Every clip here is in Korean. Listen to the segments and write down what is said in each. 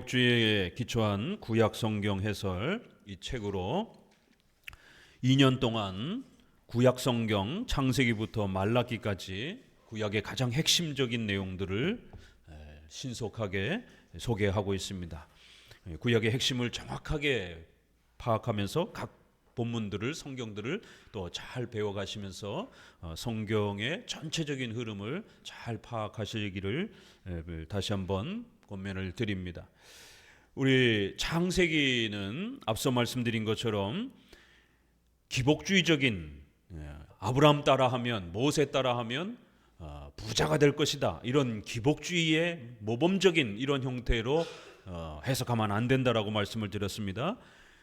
주의에 기초한 구약 성경 해설 이 책으로 2년 동안 구약 성경 창세기부터 말라기까지 구약의 가장 핵심적인 내용들을 신속하게 소개하고 있습니다. 구약의 핵심을 정확하게 파악하면서 각 본문들을 성경들을 또 잘 배워가시면서 성경의 전체적인 흐름을 잘 파악하시기를 다시 한번 권면을 드립니다. 우리 창세기는 앞서 말씀드린 것처럼 기복주의적인 아브라함 따라하면 모세 따라하면 부자가 될 것이다, 이런 기복주의의 모범적인 이런 형태로 해석하면 안 된다라고 말씀을 드렸습니다.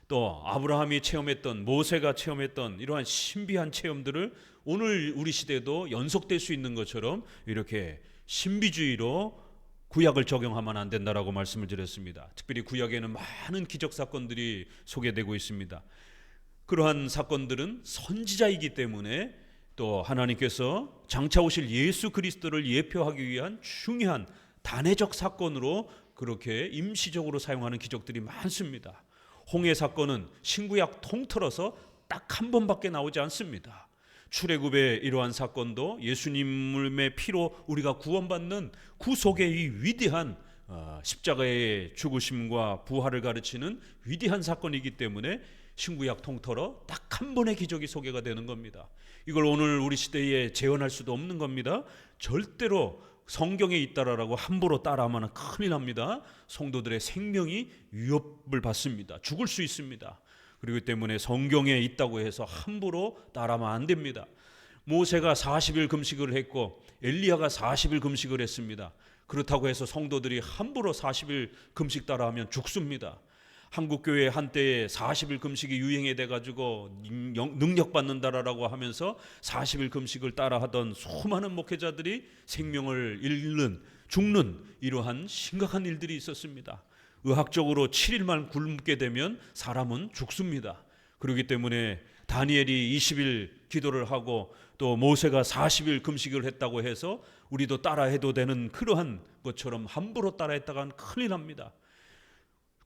또 아브라함이 체험했던, 모세가 체험했던 이러한 신비한 체험들을 오늘 우리 시대도 연속될 수 있는 것처럼 이렇게 신비주의로 구약을 적용하면 안 된다라고 말씀을 드렸습니다. 특별히 구약에는 많은 기적 사건들이 소개되고 있습니다. 그러한 사건들은 선지자이기 때문에 또 하나님께서 장차 오실 예수 그리스도를 예표하기 위한 중요한 단회적 사건으로 그렇게 임시적으로 사용하는 기적들이 많습니다. 홍해 사건은 신구약 통틀어서 딱 한 번밖에 나오지 않습니다. 출애굽의 이러한 사건도 예수님의 피로 우리가 구원받는 구속의 이 위대한 십자가의 죽으심과 부활을 가르치는 위대한 사건이기 때문에 신구약 통틀어 딱 한 번의 기적이 소개가 되는 겁니다. 이걸 오늘 우리 시대에 재현할 수도 없는 겁니다. 절대로 성경에 있다라고 함부로 따라하면 큰일 납니다. 성도들의 생명이 위협을 받습니다. 죽을 수 있습니다. 그렇기 때문에 성경에 있다고 해서 함부로 따라하면 안 됩니다. 모세가 40일 금식을 했고 엘리야가 40일 금식을 했습니다. 그렇다고 해서 성도들이 함부로 40일 금식 따라하면 죽습니다. 한국교회 한때에 40일 금식이 유행이 돼가지고 능력받는다라고 하면서 40일 금식을 따라하던 수많은 목회자들이 생명을 잃는, 죽는 이러한 심각한 일들이 있었습니다. 의학적으로 7일만 굶게 되면 사람은 죽습니다. 그렇기 때문에 다니엘이 20일 기도를 하고 또 모세가 40일 금식을 했다고 해서 우리도 따라해도 되는 그러한 것처럼 함부로 따라했다간 큰일 납니다.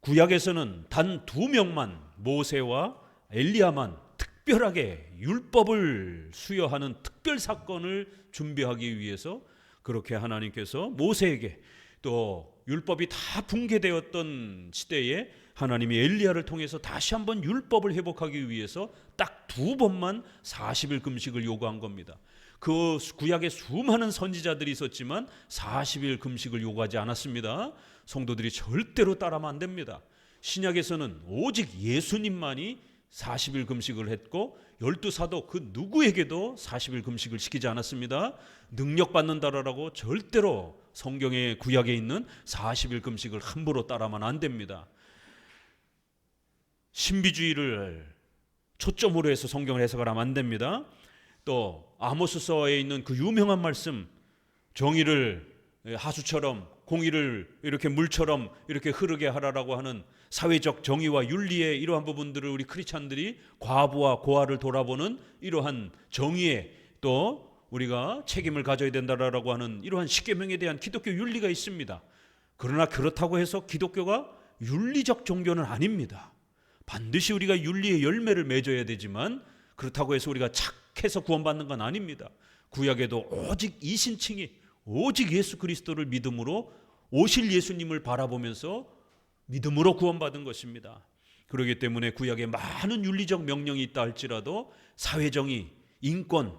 구약에서는 단 2명만, 모세와 엘리야만 특별하게 율법을 수여하는 특별 사건을 준비하기 위해서 그렇게 하나님께서 모세에게, 또 율법이 다 붕괴되었던 시대에 하나님이 엘리야를 통해서 다시 한번 율법을 회복하기 위해서 딱 2번만 40일 금식을 요구한 겁니다. 그 구약에 수많은 선지자들이 있었지만 40일 금식을 요구하지 않았습니다. 성도들이 절대로 따라하면 안 됩니다. 신약에서는 오직 예수님만이 40일 금식을 했고 12사도 그 누구에게도 40일 금식을 시키지 않았습니다. 능력받는다라고 절대로 성경의 구약에 있는 40일 금식을 함부로 따라하면 안 됩니다. 신비주의를 초점으로 해서 성경을 해석을 하면 안 됩니다. 또 아모스서에 있는 그 유명한 말씀, 정의를 하수처럼 공의를 이렇게 물처럼 이렇게 흐르게 하라라고 하는 사회적 정의와 윤리의 이러한 부분들을 우리 크리스찬들이 과부와 고아를 돌아보는 이러한 정의에 또 우리가 책임을 가져야 된다라고 하는 이러한 십계명에 대한 기독교 윤리가 있습니다. 그러나 그렇다고 해서 기독교가 윤리적 종교는 아닙니다. 반드시 우리가 윤리의 열매를 맺어야 되지만 그렇다고 해서 우리가 착해서 구원받는 건 아닙니다. 구약에도 오직 이신칭이, 오직 예수 그리스도를 믿음으로 오실 예수님을 바라보면서 믿음으로 구원받은 것입니다. 그렇기 때문에 구약에 많은 윤리적 명령이 있다 할지라도 사회정의, 인권,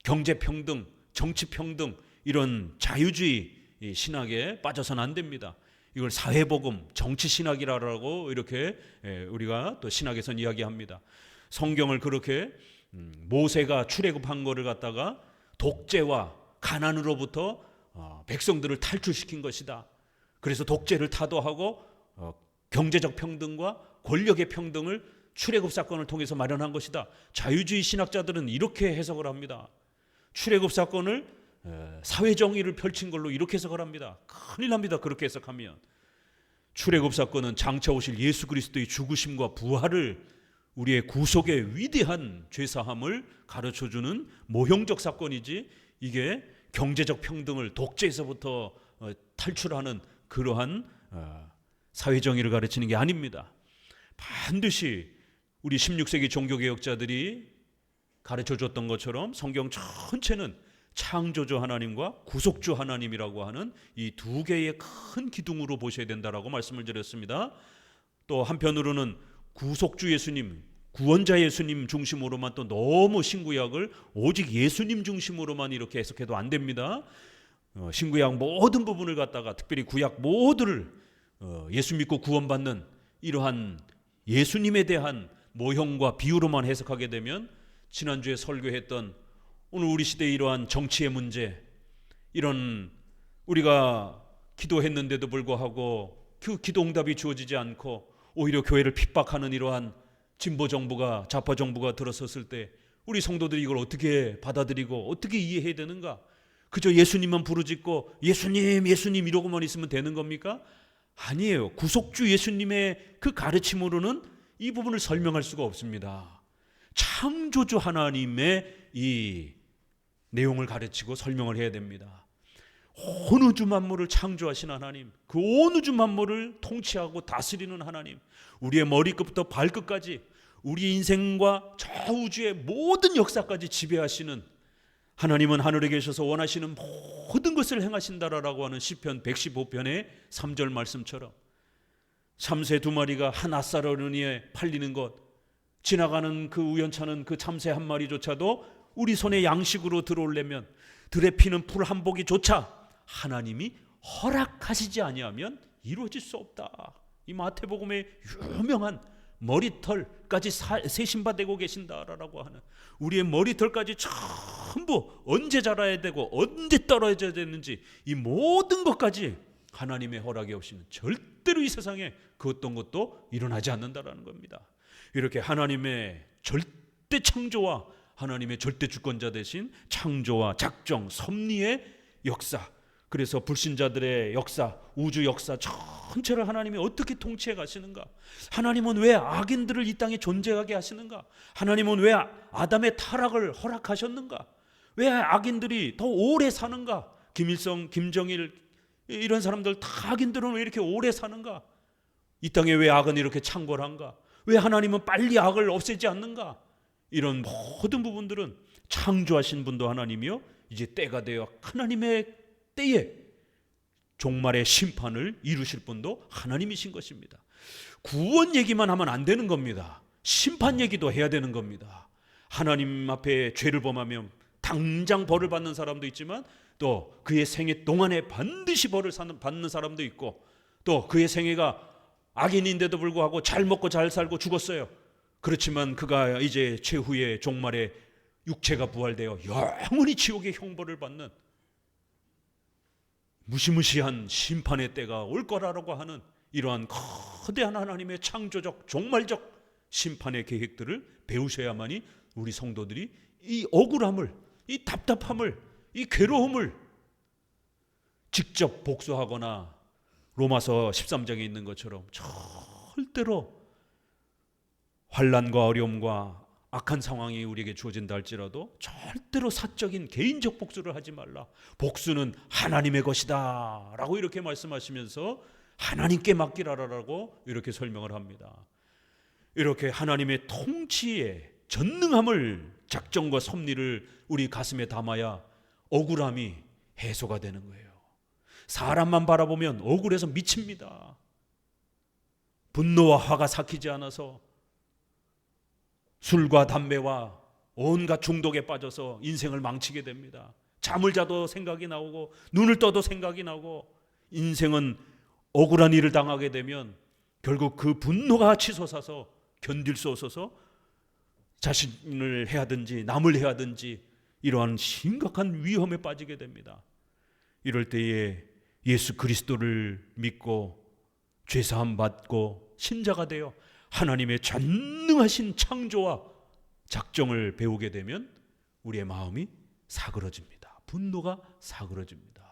경제평등, 정치평등 이런 자유주의 신학에 빠져서는 안 됩니다. 이걸 사회복음, 정치신학이라고 이렇게 우리가 또 신학에서는 이야기합니다. 성경을 그렇게 모세가 출애굽한 거를 갖다가 독재와 가난으로부터 백성들을 탈출시킨 것이다. 그래서 독재를 타도하고 경제적 평등과 권력의 평등을 출애굽 사건을 통해서 마련한 것이다. 자유주의 신학자들은 이렇게 해석을 합니다. 출애굽 사건을 사회정의를 펼친 걸로 이렇게 해석을 합니다. 큰일 납니다. 그렇게 해석하면. 출애굽 사건은 장차 오실 예수 그리스도의 죽으심과 부활을, 우리의 구속의 위대한 죄사함을 가르쳐주는 모형적 사건이지, 이게 경제적 평등을 독재에서부터 탈출하는 그러한 사회정의를 가르치는 게 아닙니다. 반드시 우리 16세기 종교개혁자들이 가르쳐줬던 것처럼 성경 전체는 창조주 하나님과 구속주 하나님이라고 하는 이 두 개의 큰 기둥으로 보셔야 된다라고 말씀을 드렸습니다. 또 한편으로는 구속주 예수님, 구원자 예수님 중심으로만 또 너무 신구약을 오직 예수님 중심으로만 이렇게 해석해도 안 됩니다. 신구약 모든 부분을 갖다가 특별히 구약 모두를 예수 믿고 구원받는 이러한 예수님에 대한 모형과 비유로만 해석하게 되면 지난주에 설교했던 오늘 우리 시대의 이러한 정치의 문제, 이런 우리가 기도했는데도 불구하고 그 기도 응답이 주어지지 않고 오히려 교회를 핍박하는 이러한 진보 정부가, 좌파 정부가 들어섰을 때 우리 성도들이 이걸 어떻게 받아들이고 어떻게 이해해야 되는가? 그저 예수님만 부르짖고 예수님 예수님 이러고만 있으면 되는 겁니까? 아니에요. 구속주 예수님의 그 가르침으로는 이 부분을 설명할 수가 없습니다. 창조주 하나님의 이 내용을 가르치고 설명을 해야 됩니다. 온 우주 만물을 창조하신 하나님, 그 온 우주 만물을 통치하고 다스리는 하나님, 우리의 머리끝부터 발끝까지 우리 인생과 저 우주의 모든 역사까지 지배하시는 하나님은 하늘에 계셔서 원하시는 모든 것을 행하신다라고 하는 시편 115편의 3절 말씀처럼 참새 두 마리가 한 아사르니에 팔리는 것, 지나가는 그 우연찮은 그 참새 한 마리조차도 우리 손에 양식으로 들어오려면 들에 피는 풀 한 포기조차 하나님이 허락하시지 아니하면 이루어질 수 없다. 이 마태복음의 유명한 머리털까지 세신받고 계신다라고 하는, 우리의 머리털까지 전부 언제 자라야 되고 언제 떨어져야 되는지 이 모든 것까지 하나님의 허락이 없이는 절대로 이 세상에 그 어떤 것도 일어나지 않는다라는 겁니다. 이렇게 하나님의 절대 창조와 하나님의 절대 주권자 되신 창조와 작정, 섭리의 역사, 그래서 불신자들의 역사, 우주 역사 전체를 하나님이 어떻게 통치해 가시는가? 하나님은 왜 악인들을 이 땅에 존재하게 하시는가? 하나님은 왜 아담의 타락을 허락하셨는가? 왜 악인들이 더 오래 사는가? 김일성, 김정일 이런 사람들 다 악인들은 왜 이렇게 오래 사는가? 이 땅에 왜 악은 이렇게 창궐한가? 왜 하나님은 빨리 악을 없애지 않는가? 이런 모든 부분들은 창조하신 분도 하나님이요, 이제 때가 되어 하나님의 때에 종말의 심판을 이루실 분도 하나님이신 것입니다. 구원 얘기만 하면 안 되는 겁니다. 심판 얘기도 해야 되는 겁니다. 하나님 앞에 죄를 범하면 당장 벌을 받는 사람도 있지만 또 그의 생애 동안에 반드시 벌을 받는 사람도 있고, 또 그의 생애가 악인인데도 불구하고 잘 먹고 잘 살고 죽었어요. 그렇지만 그가 이제 최후의 종말에 육체가 부활되어 영원히 지옥의 형벌을 받는 무시무시한 심판의 때가 올 거라고 하는 이러한 거대한 하나님의 창조적 종말적 심판의 계획들을 배우셔야만이 우리 성도들이 이 억울함을, 이 답답함을, 이 괴로움을 직접 복수하거나 로마서 13장에 있는 것처럼 절대로 환난과 어려움과 악한 상황이 우리에게 주어진다 할지라도 절대로 사적인 개인적 복수를 하지 말라. 복수는 하나님의 것이다 라고 이렇게 말씀하시면서 하나님께 맡기라라고 이렇게 설명을 합니다. 이렇게 하나님의 통치의 전능함을, 작정과 섭리를 우리 가슴에 담아야 억울함이 해소가 되는 거예요. 사람만 바라보면 억울해서 미칩니다. 분노와 화가 삭히지 않아서 술과 담배와 온갖 중독에 빠져서 인생을 망치게 됩니다. 잠을 자도 생각이 나오고 눈을 떠도 생각이 나고, 인생은 억울한 일을 당하게 되면 결국 그 분노가 치솟아서 견딜 수 없어서 자신을 해야든지 남을 해야든지 이러한 심각한 위험에 빠지게 됩니다. 이럴 때에 예수 그리스도를 믿고 죄사함 받고 신자가 되어 하나님의 전능하신 창조와 작정을 배우게 되면 우리의 마음이 사그러집니다. 분노가 사그러집니다.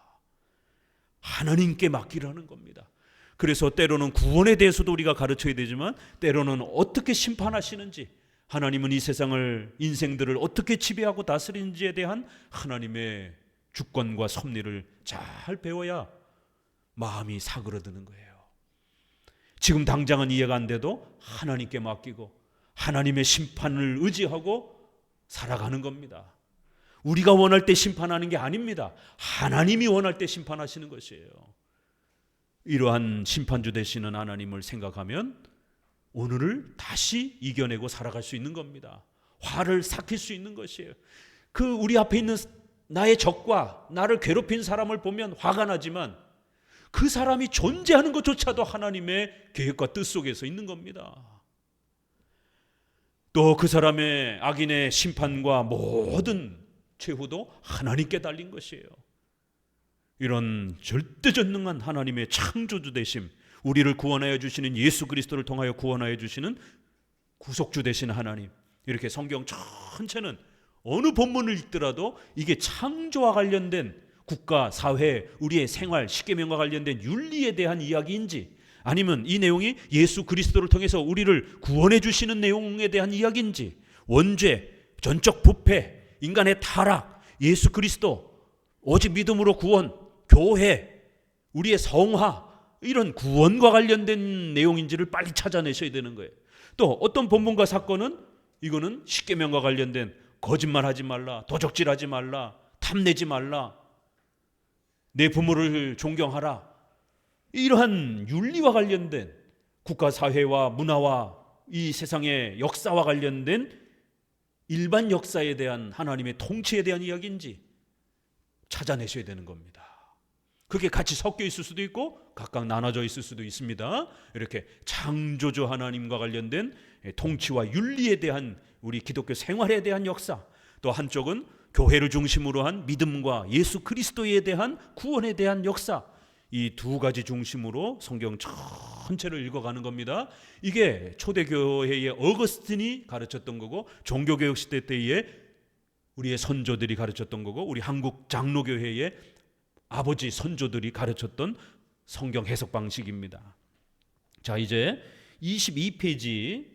하나님께 맡기라는 겁니다. 그래서 때로는 구원에 대해서도 우리가 가르쳐야 되지만 때로는 어떻게 심판하시는지, 하나님은 이 세상을, 인생들을 어떻게 지배하고 다스리는지에 대한 하나님의 주권과 섭리를 잘 배워야 마음이 사그러드는 거예요. 지금 당장은 이해가 안 돼도 하나님께 맡기고 하나님의 심판을 의지하고 살아가는 겁니다. 우리가 원할 때 심판하는 게 아닙니다. 하나님이 원할 때 심판하시는 것이에요. 이러한 심판주 되시는 하나님을 생각하면 오늘을 다시 이겨내고 살아갈 수 있는 겁니다. 화를 삭힐 수 있는 것이에요. 그 우리 앞에 있는 나의 적과 나를 괴롭힌 사람을 보면 화가 나지만 그 사람이 존재하는 것조차도 하나님의 계획과 뜻 속에서 있는 겁니다. 또 그 사람의 악인의 심판과 모든 최후도 하나님께 달린 것이에요. 이런 절대전능한 하나님의 창조주 되심, 우리를 구원하여 주시는 예수 그리스도를 통하여 구원하여 주시는 구속주 되신 하나님, 이렇게 성경 전체는 어느 본문을 읽더라도 이게 창조와 관련된 국가, 사회, 우리의 생활, 십계명과 관련된 윤리에 대한 이야기인지 아니면 이 내용이 예수 그리스도를 통해서 우리를 구원해 주시는 내용에 대한 이야기인지, 원죄, 전적 부패, 인간의 타락, 예수 그리스도, 오직 믿음으로 구원, 교회, 우리의 성화, 이런 구원과 관련된 내용인지를 빨리 찾아내셔야 되는 거예요. 또 어떤 본문과 사건은 이거는 십계명과 관련된 거짓말하지 말라, 도적질하지 말라, 탐내지 말라, 내 부모를 존경하라, 이러한 윤리와 관련된 국가 사회와 문화와 이 세상의 역사와 관련된 일반 역사에 대한 하나님의 통치에 대한 이야기인지 찾아내셔야 되는 겁니다. 그게 같이 섞여 있을 수도 있고 각각 나눠져 있을 수도 있습니다. 이렇게 창조주 하나님과 관련된 통치와 윤리에 대한 우리 기독교 생활에 대한 역사, 또 한쪽은 교회를 중심으로 한 믿음과 예수 그리스도에 대한 구원에 대한 역사, 이 두 가지 중심으로 성경 전체를 읽어가는 겁니다. 이게 초대교회의 어거스틴이 가르쳤던 거고, 종교개혁 시대 때에 우리의 선조들이 가르쳤던 거고, 우리 한국 장로교회의 아버지 선조들이 가르쳤던 성경 해석 방식입니다. 자, 이제 22페이지,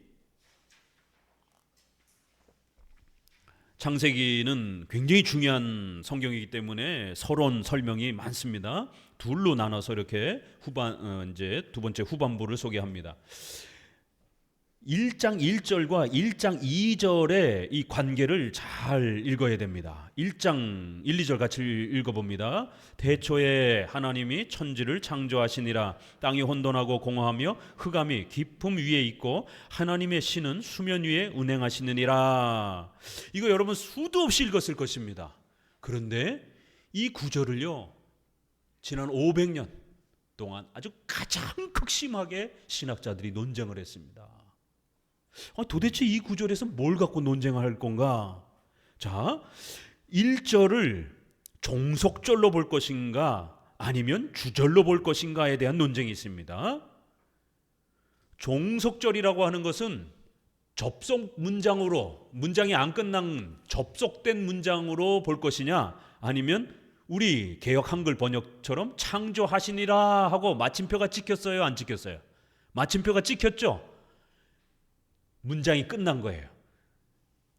창세기는 굉장히 중요한 성경이기 때문에 서론 설명이 많습니다. 둘로 나눠서 이렇게 이제 두 번째 후반부를 소개합니다. 1장 1절과 1장 2절의 이 관계를 잘 읽어야 됩니다. 1장 1, 2절 같이 읽어봅니다. 대초에 하나님이 천지를 창조하시니라. 땅이 혼돈하고 공허하며 흑암이 깊음 위에 있고 하나님의 신은 수면 위에 운행하시느니라. 이거 여러분 수도 없이 읽었을 것입니다. 그런데 이 구절을요, 지난 500년 동안 아주 가장 극심하게 신학자들이 논쟁을 했습니다. 도대체 이 구절에서 뭘 갖고 논쟁할 건가? 자, 1절을 종속절로 볼 것인가 아니면 주절로 볼 것인가에 대한 논쟁이 있습니다. 종속절이라고 하는 것은 접속 문장으로, 문장이 안 끝난 접속된 문장으로 볼 것이냐, 아니면 우리 개역 한글 번역처럼 창조하시니라 하고 마침표가 찍혔어요, 안 찍혔어요? 마침표가 찍혔죠? 문장이 끝난 거예요.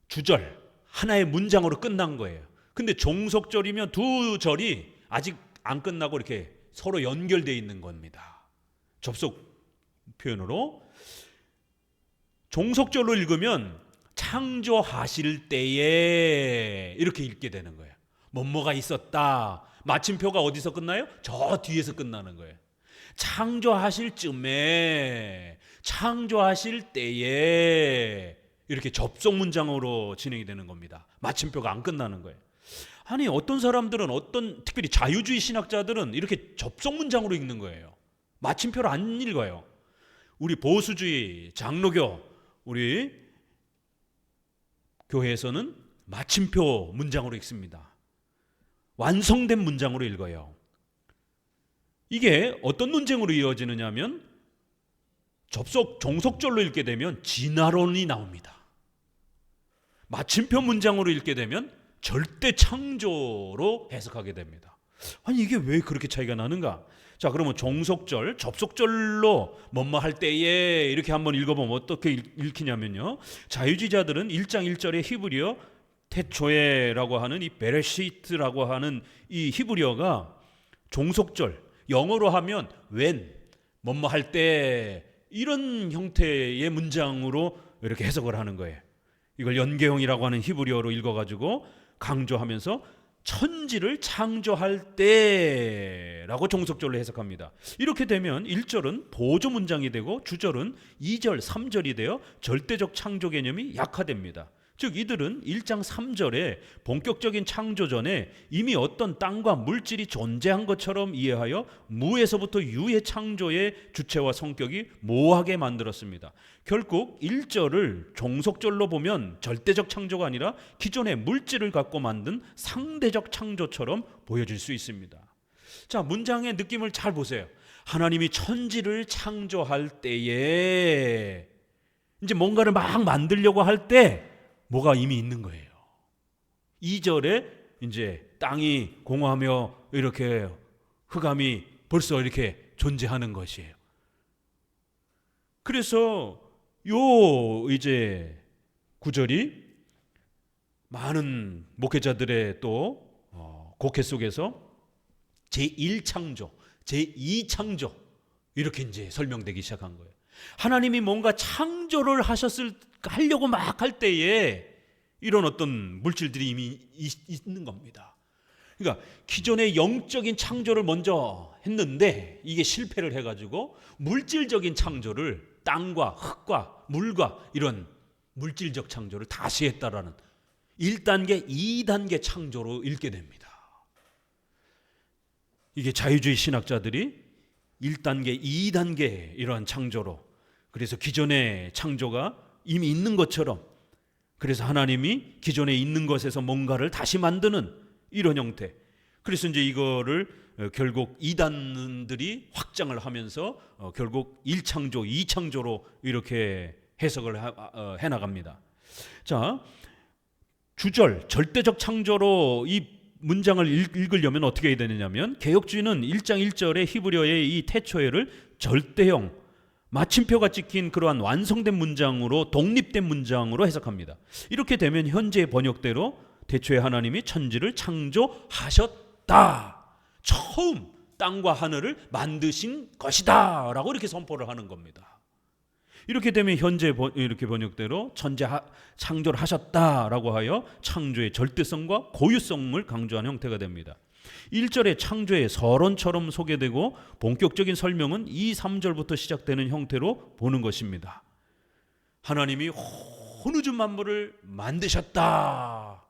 주절, 하나의 문장으로 끝난 거예요. 근데 종속절이면 두 절이 아직 안 끝나고 이렇게 서로 연결되어 있는 겁니다. 접속 표현으로. 종속절로 읽으면 창조하실 때에 이렇게 읽게 되는 거예요. 뭐뭐가 있었다. 마침표가 어디서 끝나요? 저 뒤에서 끝나는 거예요. 창조하실 쯤에, 창조하실 때에, 이렇게 접속 문장으로 진행이 되는 겁니다. 마침표가 안 끝나는 거예요. 아니, 어떤 사람들은, 특별히 자유주의 신학자들은 이렇게 접속 문장으로 읽는 거예요. 마침표를 안 읽어요. 우리 보수주의 장로교, 우리 교회에서는 마침표 문장으로 읽습니다. 완성된 문장으로 읽어요. 이게 어떤 논쟁으로 이어지느냐 하면 종속절로 읽게 되면 진화론이 나옵니다. 마침표 문장으로 읽게 되면 절대 창조로 해석하게 됩니다. 아니, 이게 왜 그렇게 차이가 나는가? 자, 그러면 종속절, 접속절로 뭐뭐 할 때에 이렇게 한번 읽어보면 어떻게 읽히냐면요, 자유주의자들은 1장 1절의 히브리어 태초에라고 하는 이 베레시트라고 하는 이 히브리어가 종속절, 영어로 하면 when, 뭐뭐 할 때 이런 형태의 문장으로 이렇게 해석을 하는 거예요. 이걸 연계형이라고 하는 히브리어로 읽어가지고 강조하면서 천지를 창조할 때라고 종속절로 해석합니다. 이렇게 되면 1절은 보조 문장이 되고 주절은 2절, 3절이 되어 절대적 창조 개념이 약화됩니다. 즉 이들은 1장 3절에 본격적인 창조 전에 이미 어떤 땅과 물질이 존재한 것처럼 이해하여 무에서부터 유의 창조의 주체와 성격이 모호하게 만들었습니다. 결국 1절을 종속절로 보면 절대적 창조가 아니라 기존의 물질을 갖고 만든 상대적 창조처럼 보여질 수 있습니다. 자, 문장의 느낌을 잘 보세요. 하나님이 천지를 창조할 때에 이제 뭔가를 막 만들려고 할 때 뭐가 이미 있는 거예요. 2절에 이제 땅이 공허하며 이렇게 흑암이 벌써 이렇게 존재하는 것이에요. 그래서 요 이제 9절이 많은 목회자들의 또 곡해 속에서 제1창조, 제2창조 이렇게 이제 설명되기 시작한 거예요. 하나님이 뭔가 창조를 하려고 막 할 때에 이런 어떤 물질들이 이미 있는 겁니다. 그러니까 기존의 영적인 창조를 먼저 했는데 이게 실패를 해가지고 물질적인 창조를 땅과 흙과 물과 이런 물질적 창조를 다시 했다라는 1단계, 2단계 창조로 읽게 됩니다. 이게 자유주의 신학자들이 1단계, 2단계 이러한 창조로, 그래서 기존의 창조가 이미 있는 것처럼, 그래서 하나님이 기존에 있는 것에서 뭔가를 다시 만드는 이런 형태. 그래서 이제 이거를 결국 이단들이 확장을 하면서 결국 1창조, 2창조로 이렇게 해석을 해나갑니다. 자, 주절, 절대적 창조로 이 문장을 읽으려면 어떻게 해야 되느냐면, 개혁주의는 1장 1절의 히브리어의 이 태초에를 절대형, 마침표가 찍힌 그러한 완성된 문장으로, 독립된 문장으로 해석합니다. 이렇게 되면 현재 번역대로 태초에 하나님이 천지를 창조하셨다, 처음 땅과 하늘을 만드신 것이다 라고 이렇게 선포를 하는 겁니다. 이렇게 되면 현재 이렇게 번역대로 천지 창조를 하셨다라고 하여 창조의 절대성과 고유성을 강조하는 형태가 됩니다. 1절의 창조의 서론처럼 소개되고 본격적인 설명은 2, 3절부터 시작되는 형태로 보는 것입니다. 하나님이 혼우주 만물을 만드셨다.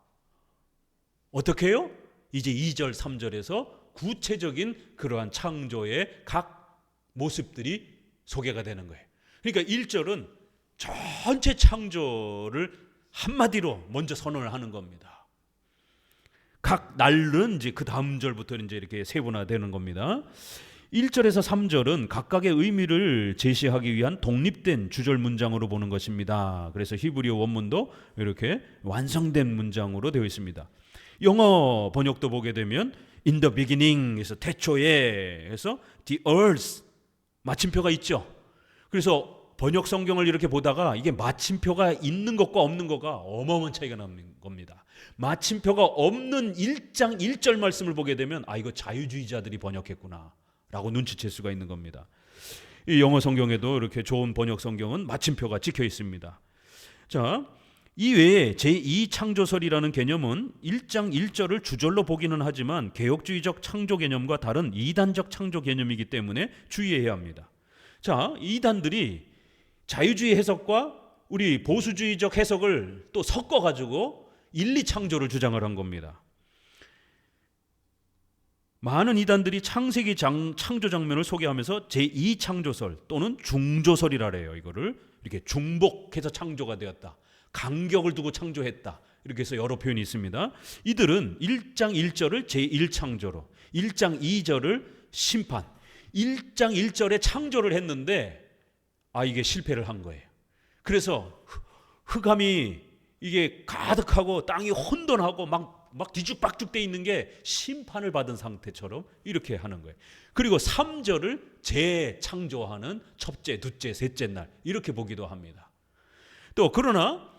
어떻게 해요? 이제 2절, 3절에서 구체적인 그러한 창조의 각 모습들이 소개가 되는 거예요. 그러니까 1절은 전체 창조를 한마디로 먼저 선언을 하는 겁니다. 각 날은 이제 그 다음 절부터 이제 이렇게 세분화되는 겁니다. 1절에서 3절은 각각의 의미를 제시하기 위한 독립된 주절 문장으로 보는 것입니다. 그래서 히브리어 원문도 이렇게 완성된 문장으로 되어 있습니다. 영어 번역도 보게 되면 in the beginning에서 태초에 해서 the earth 마침표가 있죠. 그래서 번역 성경을 이렇게 보다가 이게 마침표가 있는 것과 없는 것과 어마어마한 차이가 나는 겁니다. 마침표가 없는 1장 1절 말씀을 보게 되면 이거 자유주의자들이 번역했구나 라고 눈치챌 수가 있는 겁니다. 이 영어 성경에도 이렇게 좋은 번역 성경은 마침표가 찍혀 있습니다. 자, 이외에 제2창조설이라는 개념은 1장 1절을 주절로 보기는 하지만 개혁주의적 창조 개념과 다른 이단적 창조 개념이기 때문에 주의해야 합니다. 자, 이단들이 자유주의 해석과 우리 보수주의적 해석을 또 섞어가지고 1, 2창조를 주장을 한 겁니다. 많은 이단들이 창세기 창조 장면을 소개하면서 제2창조설 또는 중조설이라 해요. 이거를 이렇게 중복해서 창조가 되었다, 간격을 두고 창조했다, 이렇게 해서 여러 표현이 있습니다. 이들은 1장 1절을 제1창조로, 1장 2절을 심판, 1장 1절에 창조를 했는데 이게 실패를 한 거예요. 그래서 흑암이 이게 가득하고 땅이 혼돈하고 막 뒤죽박죽 돼 있는 게 심판을 받은 상태처럼 이렇게 하는 거예요. 그리고 3절을 재창조하는 첫째, 둘째, 셋째 날 이렇게 보기도 합니다. 또 그러나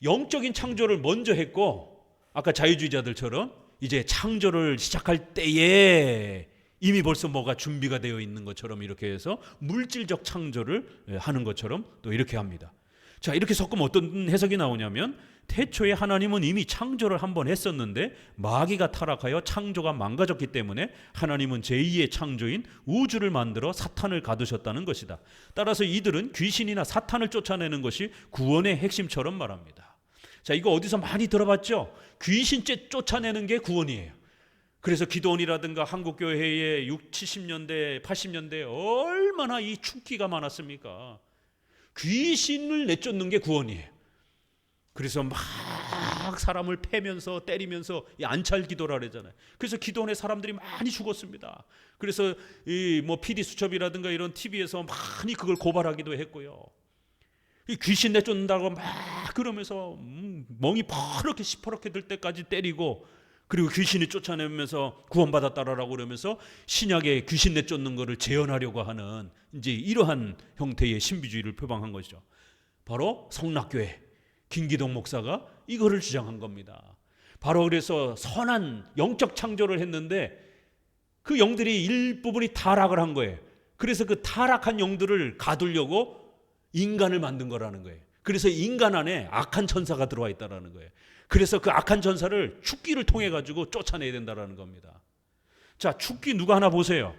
영적인 창조를 먼저 했고, 아까 자유주의자들처럼 이제 창조를 시작할 때에 이미 벌써 뭐가 준비가 되어 있는 것처럼 이렇게 해서 물질적 창조를 하는 것처럼 또 이렇게 합니다. 자, 이렇게 섞으면 어떤 해석이 나오냐면 태초에 하나님은 이미 창조를 한번 했었는데 마귀가 타락하여 창조가 망가졌기 때문에 하나님은 제2의 창조인 우주를 만들어 사탄을 가두셨다는 것이다. 따라서 이들은 귀신이나 사탄을 쫓아내는 것이 구원의 핵심처럼 말합니다. 자, 이거 어디서 많이 들어봤죠? 귀신 쫓아내는 게 구원이에요. 그래서 기도원이라든가 한국교회의 60, 70년대, 80년대 얼마나 이 축기가 많았습니까? 귀신을 내쫓는 게 구원이에요. 그래서 막 사람을 패면서 때리면서 이 안찰 기도라 그러잖아요. 그래서 기도원에 사람들이 많이 죽었습니다. 그래서 이 뭐 PD 수첩이라든가 이런 TV에서 많이 그걸 고발하기도 했고요. 이 귀신 내쫓는다고 막 그러면서 멍이 퍼렇게 시퍼렇게 들 때까지 때리고, 그리고 귀신이 쫓아내면서 구원받았다라고 그러면서 신약에 귀신 내쫓는 것을 재현하려고 하는 이제 이러한 형태의 신비주의를 표방한 것이죠. 바로 성락교회 김기동 목사가 이거를 주장한 겁니다. 바로 그래서 선한 영적 창조를 했는데 그 영들이 일부분이 타락을 한 거예요. 그래서 그 타락한 영들을 가두려고 인간을 만든 거라는 거예요. 그래서 인간 안에 악한 천사가 들어와 있다라는 거예요. 그래서 그 악한 천사를 축기를 통해 가지고 쫓아내야 된다라는 겁니다. 자, 축기 누가 하나 보세요.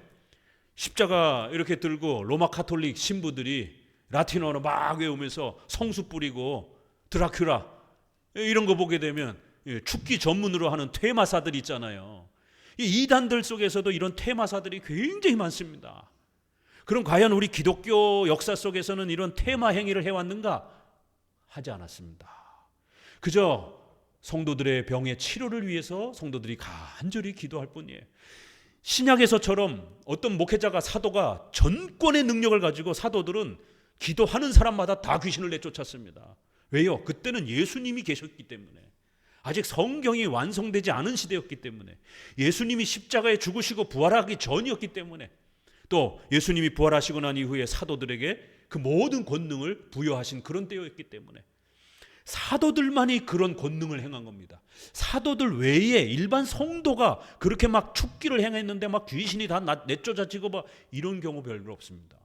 십자가 이렇게 들고 로마 카톨릭 신부들이 라틴어로 막 외우면서 성수 뿌리고 드라큘라 이런 거 보게 되면 축기 전문으로 하는 퇴마사들이 있잖아요. 이 이단들 속에서도 이런 퇴마사들이 굉장히 많습니다. 그럼 과연 우리 기독교 역사 속에서는 이런 퇴마 행위를 해왔는가? 하지 않았습니다. 그저 성도들의 병의 치료를 위해서 성도들이 간절히 기도할 뿐이에요. 신약에서처럼 어떤 목회자가 사도가 전권의 능력을 가지고 사도들은 기도하는 사람마다 다 귀신을 내쫓았습니다. 왜요? 그때는 예수님이 계셨기 때문에, 아직 성경이 완성되지 않은 시대였기 때문에, 예수님이 십자가에 죽으시고 부활하기 전이었기 때문에, 또 예수님이 부활하시고 난 이후에 사도들에게 그 모든 권능을 부여하신 그런 때였기 때문에 사도들만이 그런 권능을 행한 겁니다. 사도들 외에 일반 성도가 그렇게 막 축기를 행했는데 막 귀신이 다 내쫓아지고 막 이런 경우 별로 없습니다.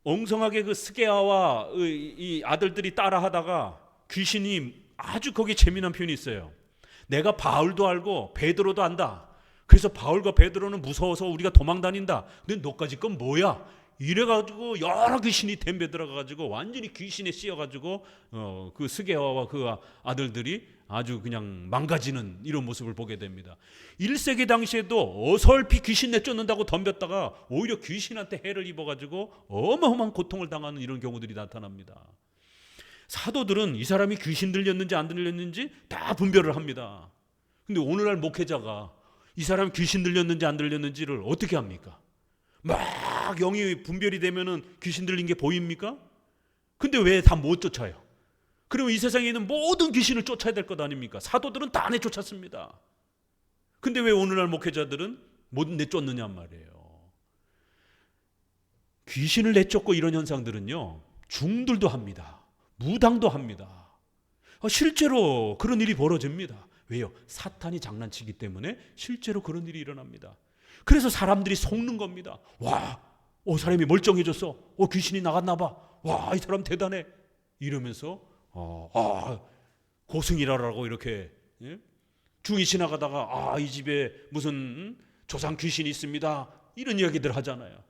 엉성하게 그 스게아와 이 아들들이 따라하다가 귀신이, 아주 거기 재미난 표현이 있어요. 내가 바울도 알고 베드로도 안다. 그래서 바울과 베드로는 무서워서 우리가 도망 다닌다. 근데 너까지 건 뭐야? 이래가지고 여러 귀신이 덤벼 들어가가지고 완전히 귀신에 씌어가지고 그 스게와와 그 아들들이 아주 그냥 망가지는 이런 모습을 보게 됩니다. 1세기 당시에도 어설피 귀신 내쫓는다고 덤볐다가 오히려 귀신한테 해를 입어가지고 어마어마한 고통을 당하는 이런 경우들이 나타납니다. 사도들은 이 사람이 귀신 들렸는지 안 들렸는지 다 분별을 합니다. 근데 오늘날 목회자가 이 사람이 귀신 들렸는지 안 들렸는지를 어떻게 합니까? 막 영이 분별이 되면은 귀신 들린 게 보입니까? 근데 왜 다 못 쫓아요? 그러면 이 세상에 있는 모든 귀신을 쫓아야 될 것 아닙니까? 사도들은 다 내쫓았습니다. 근데 왜 오늘날 목회자들은 못 내쫓느냐 말이에요. 귀신을 내쫓고 이런 현상들은요, 중들도 합니다. 무당도 합니다. 실제로 그런 일이 벌어집니다. 왜요? 사탄이 장난치기 때문에 실제로 그런 일이 일어납니다. 그래서 사람들이 속는 겁니다. 와, 사람이 멀쩡해졌어. 귀신이 나갔나 봐. 와, 이 사람 대단해. 이러면서 고승이라라고 이렇게, 예? 중이 지나가다가 이 집에 무슨 조상 귀신이 있습니다. 이런 이야기들 하잖아요.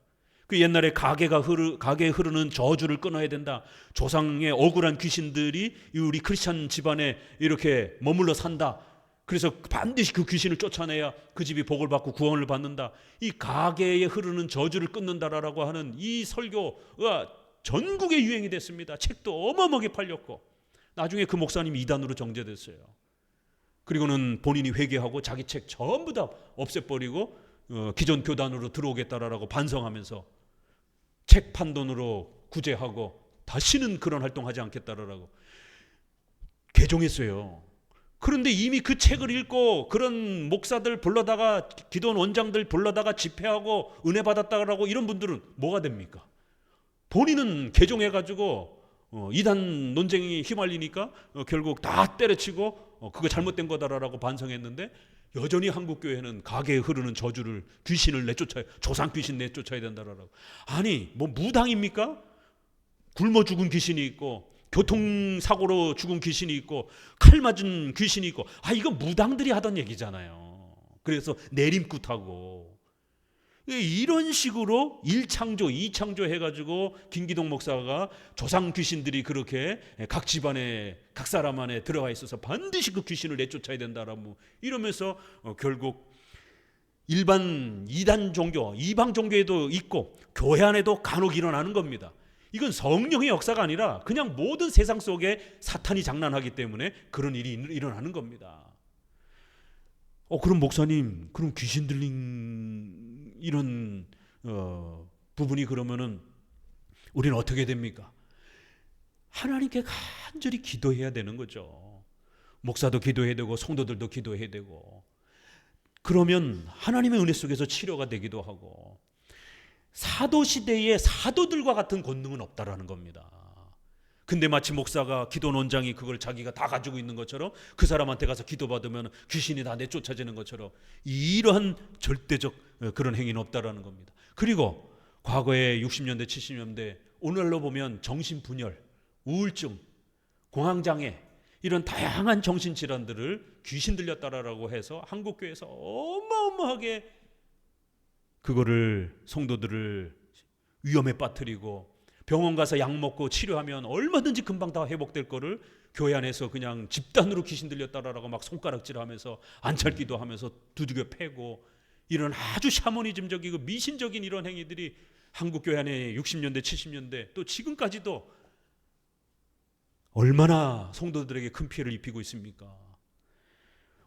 그 옛날에 가게에 흐르는 저주를 끊어야 된다. 조상의 억울한 귀신들이 우리 크리스찬 집안에 이렇게 머물러 산다. 그래서 반드시 그 귀신을 쫓아내야 그 집이 복을 받고 구원을 받는다. 이 가게에 흐르는 저주를 끊는다라고 하는 이 설교가 전국에 유행이 됐습니다. 책도 어마어마하게 팔렸고 나중에 그 목사님이 이단으로 정죄됐어요. 그리고는 본인이 회개하고 자기 책 전부 다 없애버리고 기존 교단으로 들어오겠다라고 반성하면서 책 판 돈으로 구제하고 다시는 그런 활동하지 않겠다라고 개종했어요. 그런데 이미 그 책을 읽고 그런 목사들 불러다가 기도원 원장들 불러다가 집회하고 은혜 받았다라고 이런 분들은 뭐가 됩니까? 본인은 개종해가지고 이단 논쟁이 휘말리니까 결국 다 때려치고 그거 잘못된 거다라고 반성했는데 여전히 한국 교회는 가게에 흐르는 저주를, 귀신을 내쫓아야, 조상 귀신 내쫓아야 된다라고. 아니 뭐 무당입니까? 굶어 죽은 귀신이 있고 교통사고로 죽은 귀신이 있고 칼 맞은 귀신이 있고, 이거 무당들이 하던 얘기잖아요. 그래서 내림굿하고 이런 식으로 1창조 2창조 해가지고 김기동 목사가 조상 귀신들이 그렇게 각 집안에 각 사람 안에 들어가 있어서 반드시 그 귀신을 내쫓아야 된다라고 이러면서 결국 일반 이단 종교, 이방 종교에도 있고 교회 안에도 간혹 일어나는 겁니다. 이건 성령의 역사가 아니라 그냥 모든 세상 속에 사탄이 장난하기 때문에 그런 일이 일어나는 겁니다. 그럼 목사님, 그럼 귀신 들린 이런 부분이 그러면은 우리는 어떻게 됩니까? 하나님께 간절히 기도해야 되는 거죠. 목사도 기도해야 되고 성도들도 기도해야 되고, 그러면 하나님의 은혜 속에서 치료가 되기도 하고, 사도 시대의 사도들과 같은 권능은 없다라는 겁니다. 근데 마치 목사가 기도논장이 그걸 자기가 다 가지고 있는 것처럼 그 사람한테 가서 기도받으면 귀신이 다 내쫓아지는 것처럼 이러한 절대적 그런 행위는 없다라는 겁니다. 그리고 과거에 60년대 70년대 오늘날로 보면 정신분열, 우울증, 공황장애 이런 다양한 정신질환들을 귀신 들렸다라고 해서 한국교회에서 어마어마하게 그거를 성도들을 위험에 빠뜨리고, 병원 가서 약 먹고 치료하면 얼마든지 금방 다 회복될 거를 교회 안에서 그냥 집단으로 귀신 들렸다라고 막 손가락질하면서 안찰기도 하면서 두들겨 패고, 이런 아주 샤머니즘적이고 미신적인 이런 행위들이 한국 교회 안에 60년대 70년대 또 지금까지도 얼마나 성도들에게 큰 피해를 입히고 있습니까?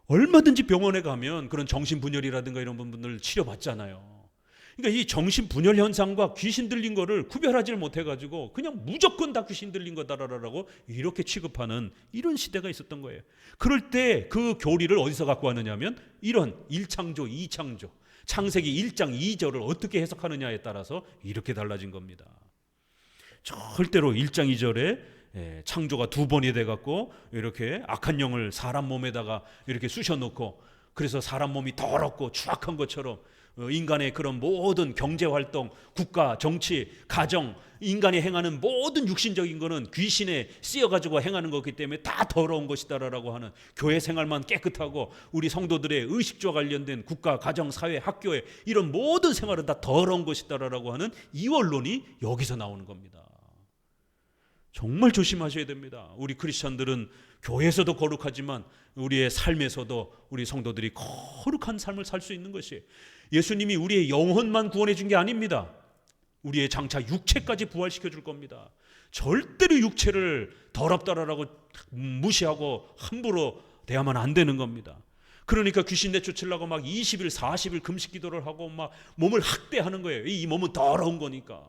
얼마든지 병원에 가면 그런 정신분열이라든가 이런 부분들 치료받잖아요. 그러니까 이 정신분열 현상과 귀신 들린 거를 구별하지 못해가지고 그냥 무조건 다 귀신 들린 거다라고 이렇게 취급하는 이런 시대가 있었던 거예요. 그럴 때 그 교리를 어디서 갖고 왔느냐면 이런 1창조 2창조, 창세기 1장 2절을 어떻게 해석하느냐에 따라서 이렇게 달라진 겁니다. 절대로 1장 2절에 창조가 두 번이 돼갖고 이렇게 악한 영을 사람 몸에다가 이렇게 쑤셔놓고, 그래서 사람 몸이 더럽고 추악한 것처럼 인간의 그런 모든 경제활동, 국가, 정치, 가정, 인간이 행하는 모든 육신적인 거는 귀신에 쓰여가지고 행하는 거기 때문에 다 더러운 것이다라고 하는, 교회 생활만 깨끗하고 우리 성도들의 의식주와 관련된 국가, 가정, 사회, 학교에 이런 모든 생활은 다 더러운 것이다라고 하는 이원론이 여기서 나오는 겁니다. 정말 조심하셔야 됩니다. 우리 크리스천들은 교회에서도 거룩하지만 우리의 삶에서도 우리 성도들이 거룩한 삶을 살 수 있는 것이에요. 예수님이 우리의 영혼만 구원해 준 게 아닙니다. 우리의 장차 육체까지 부활시켜 줄 겁니다. 절대로 육체를 더럽다라고 무시하고 함부로 대하면 안 되는 겁니다. 그러니까 귀신 내쫓으려고 막 20일 40일 금식 기도를 하고 막 몸을 학대하는 거예요. 이 몸은 더러운 거니까.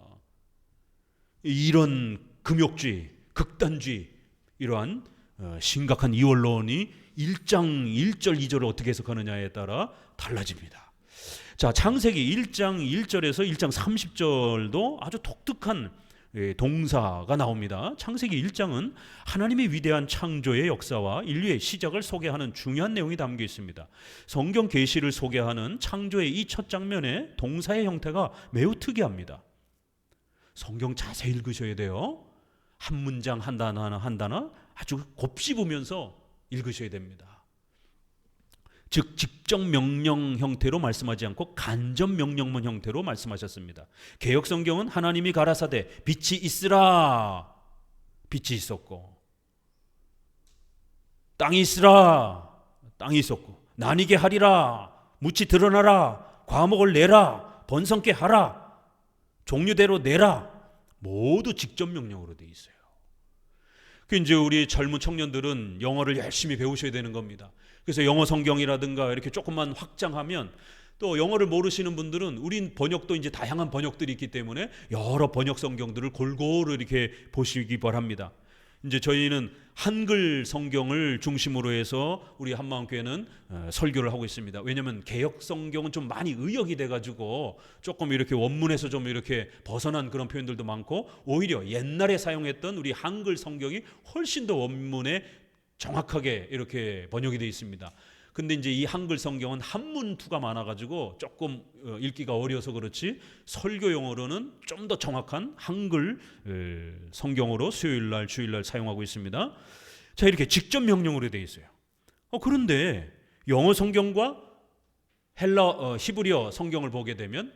이런 금욕주의, 극단주의, 이러한 심각한 이원론이 1장 1절 2절을 어떻게 해석하느냐에 따라 달라집니다. 자, 창세기 1장 1절에서 1장 30절도 아주 독특한 동사가 나옵니다. 창세기 1장은 하나님의 위대한 창조의 역사와 인류의 시작을 소개하는 중요한 내용이 담겨 있습니다. 성경 계시를 소개하는 창조의 이 첫 장면에 동사의 형태가 매우 특이합니다. 성경 자세히 읽으셔야 돼요. 한 문장 한 단어 한 단어 아주 곱씹으면서 읽으셔야 됩니다. 즉 직접 명령 형태로 말씀하지 않고 간접 명령문 형태로 말씀하셨습니다. 개역 성경은 하나님이 가라사대 빛이 있으라, 빛이 있었고, 땅이 있으라, 땅이 있었고, 나뉘게 하리라, 묻히 드러나라, 과목을 내라, 번성케 하라, 종류대로 내라, 모두 직접 명령으로 되어 있어요. 그 이제 우리 젊은 청년들은 영어를 열심히 배우셔야 되는 겁니다. 그래서 영어 성경이라든가 이렇게 조금만 확장하면, 또 영어를 모르시는 분들은 우린 번역도 이제 다양한 번역들이 있기 때문에 여러 번역 성경들을 골고루 이렇게 보시기 바랍니다. 이제 저희는 한글 성경을 중심으로 해서 우리 한마음교회는 설교를 하고 있습니다. 왜냐하면 개역 성경은 좀 많이 의역이 돼가지고 조금 이렇게 원문에서 좀 이렇게 벗어난 그런 표현들도 많고, 오히려 옛날에 사용했던 우리 한글 성경이 훨씬 더 원문에 정확하게 이렇게 번역이 되어 있습니다. 근데 이제 이 한글 성경은 한문투가 많아가지고 조금 읽기가 어려서 그렇지 설교용어로는 좀 더 정확한 한글 성경으로 수요일날 주일날 사용하고 있습니다. 자, 이렇게 직접 명령으로 되어 있어요. 그런데 영어 성경과 히브리어 성경을 보게 되면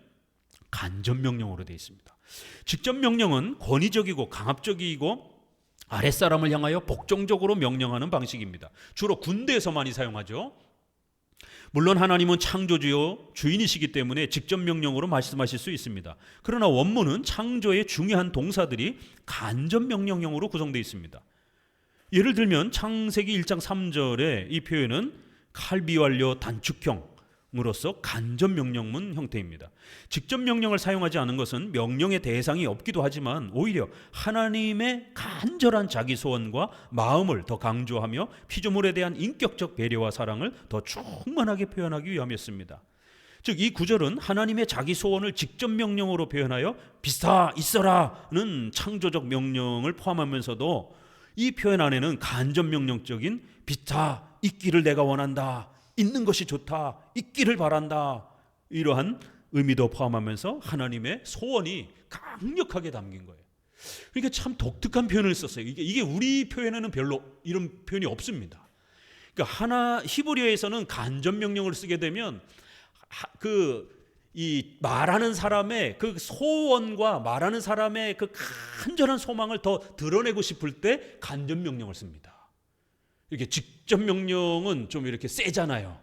간접 명령으로 되어 있습니다. 직접 명령은 권위적이고 강압적이고 아랫사람을 향하여 복종적으로 명령하는 방식입니다. 주로 군대에서 많이 사용하죠. 물론 하나님은 창조주요 주인이시기 때문에 직접 명령으로 말씀하실 수 있습니다. 그러나 원문은 창조의 중요한 동사들이 간접 명령형으로 구성되어 있습니다. 예를 들면 창세기 1장 3절의 이 표현은 칼비완료 단축형으로서 간접 명령문 형태입니다. 직접 명령을 사용하지 않은 것은 명령의 대상이 없기도 하지만 오히려 하나님의 간절한 자기 소원과 마음을 더 강조하며 피조물에 대한 인격적 배려와 사랑을 더 충만하게 표현하기 위함이었습니다. 즉 이 구절은 하나님의 자기 소원을 직접 명령으로 표현하여 비스타 있어라는 창조적 명령을 포함하면서도 이 표현 안에는 간접 명령적인 비스타 있기를 내가 원한다, 있는 것이 좋다, 있기를 바란다, 이러한 의미도 포함하면서 하나님의 소원이 강력하게 담긴 거예요. 그러니까 참 독특한 표현을 썼어요. 이게 우리 표현에는 별로 이런 표현이 없습니다. 그러니까 히브리어에서는 간접 명령을 쓰게 되면 이 말하는 사람의 그 소원과 말하는 사람의 그 간절한 소망을 더 드러내고 싶을 때 간접 명령을 씁니다. 이렇게 직접 명령은 좀 이렇게 세잖아요.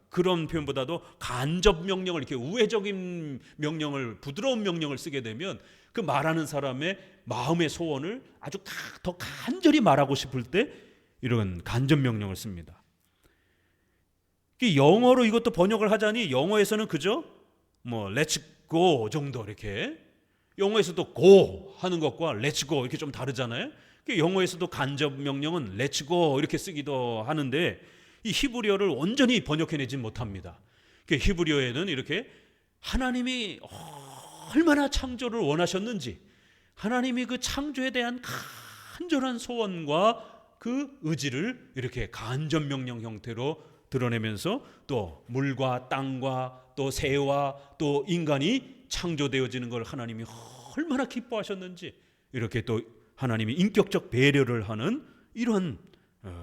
그런 표현보다도 간접 명령을, 이렇게 우회적인 명령을, 부드러운 명령을 쓰게 되면 그 말하는 사람의 마음의 소원을 아주 더 간절히 말하고 싶을 때 이런 간접 명령을 씁니다. 영어로 이것도 번역을 하자니 영어에서는 그저 let's go 정도, 이렇게 영어에서도 go 하는 것과 let's go 이렇게 좀 다르잖아요. 영어에서도 간접 명령은 let's go 이렇게 쓰기도 하는데 이 히브리어를 온전히 번역해내지 못합니다. 히브리어에는 이렇게 하나님이 얼마나 창조를 원하셨는지, 하나님이 그 창조에 대한 간절한 소원과 그 의지를 이렇게 간접 명령 형태로 드러내면서 또 물과 땅과 또 새와 또 인간이 창조되어지는 걸 하나님이 얼마나 기뻐하셨는지 이렇게 또 하나님이 인격적 배려를 하는 이런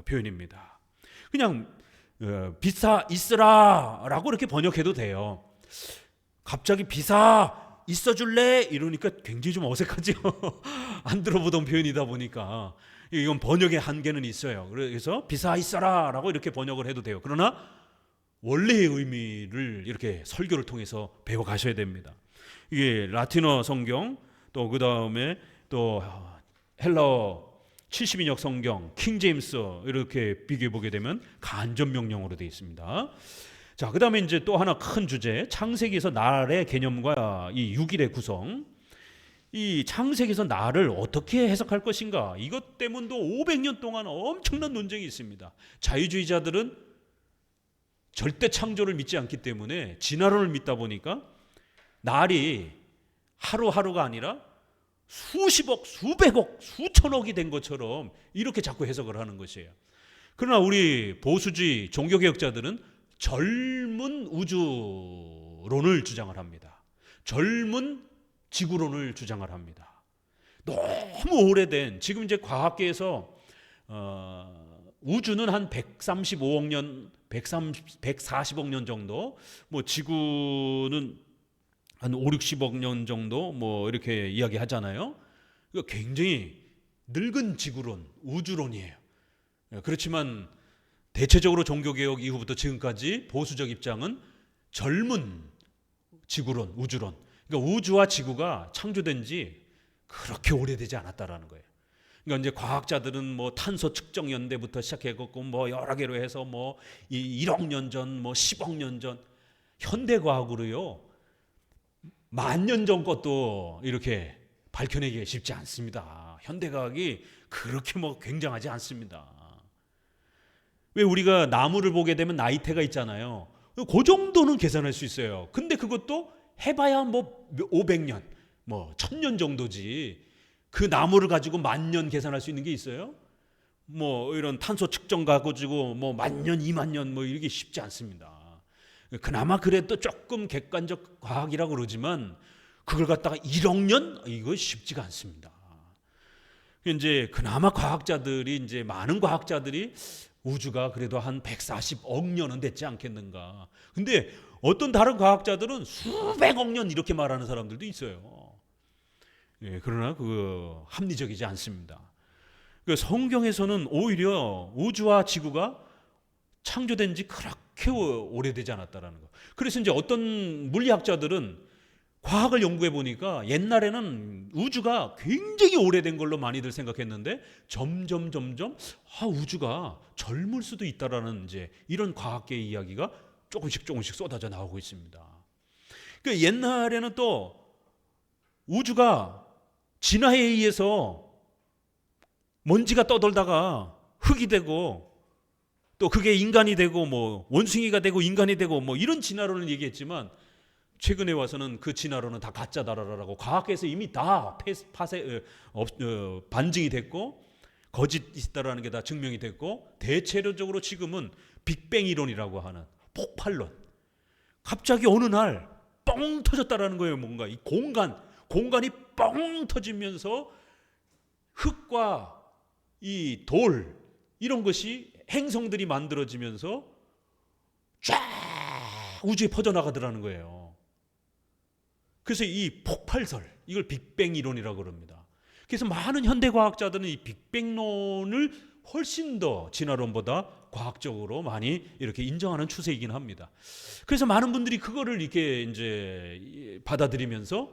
표현입니다. 그냥 비사 있으라 라고 이렇게 번역해도 돼요. 갑자기 비사 있어줄래? 이러니까 굉장히 좀 어색하죠. 안 들어보던 표현이다 보니까 이건 번역의 한계는 있어요. 그래서 비사 있어라 라고 이렇게 번역을 해도 돼요. 그러나 원래의 의미를 이렇게 설교를 통해서 배워가셔야 됩니다. 이게 라틴어 성경, 또 그 다음에 또 헬라어 70인역 성경, 킹제임스 이렇게 비교해 보게 되면 간접 명령으로 되어 있습니다. 자, 그 다음에 이제 또 하나 큰 주제, 창세기에서 날의 개념과 이 6일의 구성. 이 창세기에서 날을 어떻게 해석할 것인가, 이것 때문도 500년 동안 엄청난 논쟁이 있습니다. 자유주의자들은 절대 창조를 믿지 않기 때문에 진화론을 믿다 보니까 날이 하루하루가 아니라 수십억, 수백억, 수천억이 된 것처럼 이렇게 자꾸 해석을 하는 것이에요. 그러나 우리 보수주의 종교개혁자들은 젊은 우주론을 주장을 합니다. 젊은 지구론을 주장을 합니다. 너무 오래된, 지금 이제 과학계에서 우주는 한 135억 년, 140억 년 정도, 뭐 지구는 한 5, 60억 년 정도 뭐 이렇게 이야기하잖아요. 그러니까 굉장히 늙은 지구론, 우주론이에요. 그렇지만 대체적으로 종교개혁 이후부터 지금까지 보수적 입장은 젊은 지구론, 우주론. 그러니까 우주와 지구가 창조된 지 그렇게 오래되지 않았다라는 거예요. 그러니까 이제 과학자들은 뭐 탄소 측정 연대부터 시작해갖고 뭐 여러 개로 해서 뭐 1억 년 전, 뭐 10억 년 전, 현대 과학으로요 10,000년 전 것도 이렇게 밝혀내기가 쉽지 않습니다. 현대 과학이 그렇게 뭐 굉장하지 않습니다. 왜 우리가 나무를 보게 되면 나이테가 있잖아요. 그 정도는 계산할 수 있어요. 근데 그것도 해봐야 뭐 500년, 뭐 1000년 정도지. 그 나무를 가지고 10,000년 계산할 수 있는 게 있어요? 뭐 이런 탄소 측정 가지고 뭐 10,000년, 20,000년 뭐 이게 쉽지 않습니다. 그나마 그래도 조금 객관적 과학이라고 그러지만 그걸 갖다가 1억 년 이거 쉽지가 않습니다. 이제 그나마 과학자들이 이제 많은 과학자들이 우주가 그래도 한 140억 년은 됐지 않겠는가. 근데 어떤 다른 과학자들은 수백억 년 이렇게 말하는 사람들도 있어요. 예, 그러나 그 합리적이지 않습니다. 성경에서는 오히려 우주와 지구가 창조된 지 그렇게 오래되지 않았다라는 거. 그래서 이제 어떤 물리학자들은 과학을 연구해 보니까 옛날에는 우주가 굉장히 오래된 걸로 많이들 생각했는데 점점 우주가 젊을 수도 있다라는 이제 이런 과학계의 이야기가 조금씩 쏟아져 나오고 있습니다. 그 옛날에는 또 우주가 진화에 의해서 먼지가 떠돌다가 흙이 되고 또 그게 인간이 되고 뭐 원숭이가 되고 인간이 되고 뭐 이런 진화론을 얘기했지만 최근에 와서는 그 진화론은 다 가짜다라고 과학계에서 이미 다 반증이 됐고 거짓이다라는 게 다 증명이 됐고 대체로적으로 지금은 빅뱅 이론이라고 하는 폭발론, 갑자기 어느 날 뻥 터졌다라는 거예요. 뭔가 이 공간이 뻥 터지면서 흙과 이 돌 이런 것이 행성들이 만들어지면서 쫙 우주에 퍼져나가더라는 거예요. 그래서 이 폭발설, 이걸 빅뱅 이론이라고 그럽니다. 그래서 많은 현대 과학자들은 이 빅뱅론을 훨씬 더 진화론보다 과학적으로 많이 이렇게 인정하는 추세이긴 합니다. 그래서 많은 분들이 그거를 이렇게 이제 받아들이면서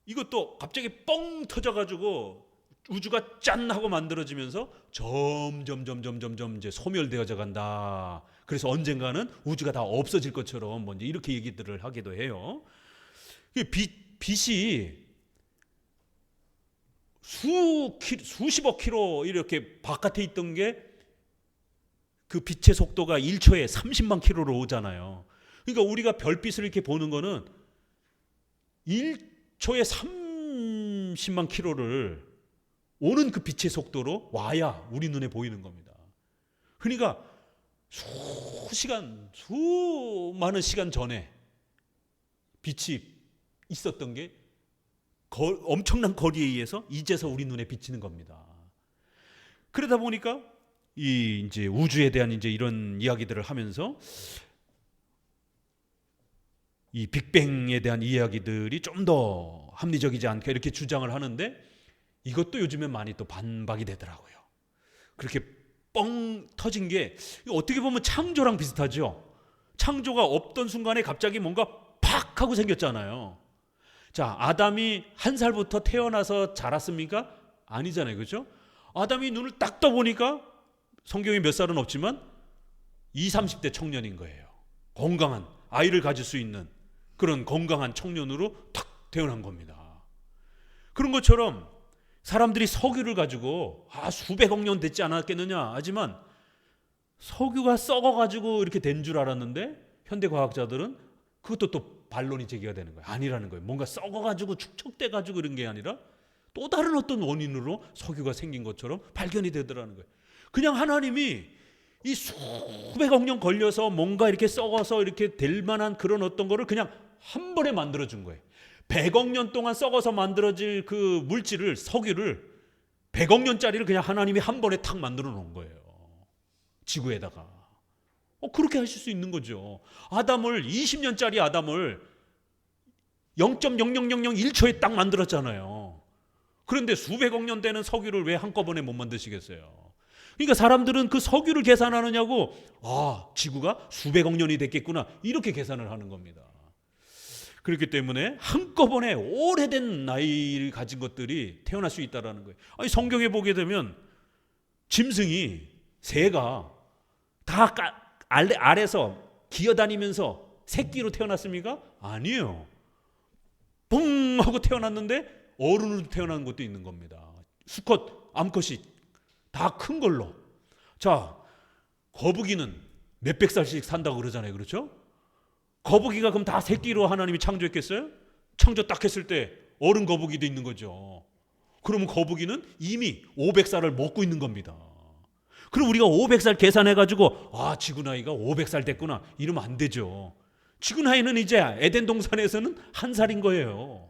이것도 갑자기 뻥 터져가지고 우주가 짠 하고 만들어지면서 점점 이제 소멸되어져 간다. 그래서 언젠가는 우주가 다 없어질 것처럼 뭐 이제 이렇게 얘기들을 하기도 해요. 빛이 수십억 킬로 이렇게 바깥에 있던 게 그 빛의 속도가 1초에 30만 킬로로 오잖아요. 그러니까 우리가 별빛을 이렇게 보는 거는 1초에 30만 킬로를 오는 그 빛의 속도로 와야 우리 눈에 보이는 겁니다. 그러니까 수많은 시간 전에 빛이 있었던 게 엄청난 거리에 의해서 이제서 우리 눈에 비치는 겁니다. 그러다 보니까 이 이제 우주에 대한 이제 이런 이야기들을 하면서 이 빅뱅에 대한 이야기들이 좀 더 합리적이지 않게 이렇게 주장을 하는데 이것도 요즘에 많이 또 반박이 되더라고요. 그렇게 뻥 터진 게 어떻게 보면 창조랑 비슷하죠. 창조가 없던 순간에 갑자기 뭔가 팍 하고 생겼잖아요. 자, 아담이 1살부터 태어나서 자랐습니까? 아니잖아요. 그렇죠? 아담이 눈을 딱 떠보니까 성경에 몇 살은 없지만 20, 30대 청년인 거예요. 건강한 아이를 가질 수 있는 그런 건강한 청년으로 탁 태어난 겁니다. 그런 것처럼 사람들이 석유를 가지고 수백억 년 됐지 않았겠느냐 하지만 석유가 썩어가지고 이렇게 된 줄 알았는데 현대 과학자들은 그것도 또 반론이 제기가 되는 거예요. 아니라는 거예요. 뭔가 썩어가지고 축적돼가지고 그런 게 아니라 또 다른 어떤 원인으로 석유가 생긴 것처럼 발견이 되더라는 거예요. 그냥 하나님이 이 수백억 년 걸려서 뭔가 이렇게 썩어서 이렇게 될 만한 그런 어떤 거를 그냥 한 번에 만들어준 거예요. 100억 년 동안 썩어서 만들어질 그 물질을, 석유를 100억 년짜리를 그냥 하나님이 한 번에 탁 만들어 놓은 거예요. 지구에다가. 그렇게 하실 수 있는 거죠. 아담을 20년짜리 아담을 0.0001초에 딱 만들었잖아요. 그런데 수백억 년 되는 석유를 왜 한꺼번에 못 만드시겠어요? 그러니까 사람들은 그 석유를 계산하느냐고 지구가 수백억 년이 됐겠구나 이렇게 계산을 하는 겁니다. 그렇기 때문에 한꺼번에 오래된 나이를 가진 것들이 태어날 수 있다는 거예요. 아니, 성경에 보게 되면 짐승이 새가 다 아래서 기어다니면서 새끼로 태어났습니까? 아니에요. 뿡 하고 태어났는데 어른으로 태어난 것도 있는 겁니다. 수컷, 암컷이 다 큰 걸로. 자, 거북이는 몇백 살씩 산다고 그러잖아요. 그렇죠? 거북이가 그럼 다 새끼로 하나님이 창조했겠어요? 창조 딱 했을 때 어른 거북이도 있는 거죠. 그러면 거북이는 이미 500살을 먹고 있는 겁니다. 그럼 우리가 500살 계산해가지고 지구 나이가 500살 됐구나 이러면 안 되죠. 지구 나이는 이제 에덴 동산에서는 1살인 거예요.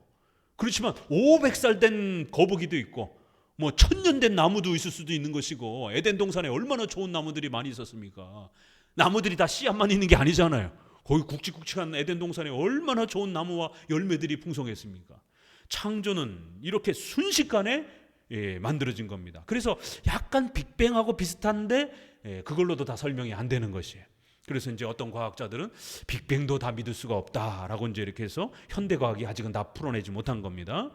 그렇지만 500살 된 거북이도 있고 뭐 1000년 된 나무도 있을 수도 있는 것이고, 에덴 동산에 얼마나 좋은 나무들이 많이 있었습니까? 나무들이 다 씨앗만 있는 게 아니잖아요. 거기 굵직굵직한 에덴 동산에 얼마나 좋은 나무와 열매들이 풍성했습니까? 창조는 이렇게 순식간에 만들어진 겁니다. 그래서 약간 빅뱅하고 비슷한데 그걸로도 다 설명이 안 되는 것이에요. 그래서 이제 어떤 과학자들은 빅뱅도 다 믿을 수가 없다라고 이제 이렇게 해서 현대 과학이 아직은 다 풀어내지 못한 겁니다.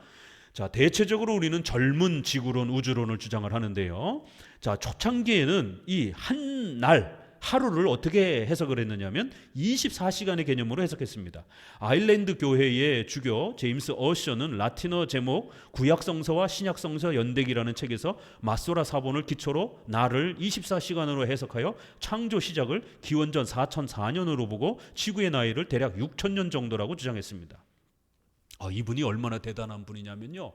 자, 대체적으로 우리는 젊은 지구론, 우주론을 주장을 하는데요. 자, 초창기에는 이 한 날, 하루를 어떻게 해석을 했느냐면 24시간의 개념으로 해석했습니다. 아일랜드 교회의 주교 제임스 어셔는 라틴어 제목 구약성서와 신약성서 연대기라는 책에서 마소라 사본을 기초로 날을 24시간으로 해석하여 창조 시작을 기원전 4004년으로 보고 지구의 나이를 대략 6000년 정도라고 주장했습니다. 이분이 얼마나 대단한 분이냐면요,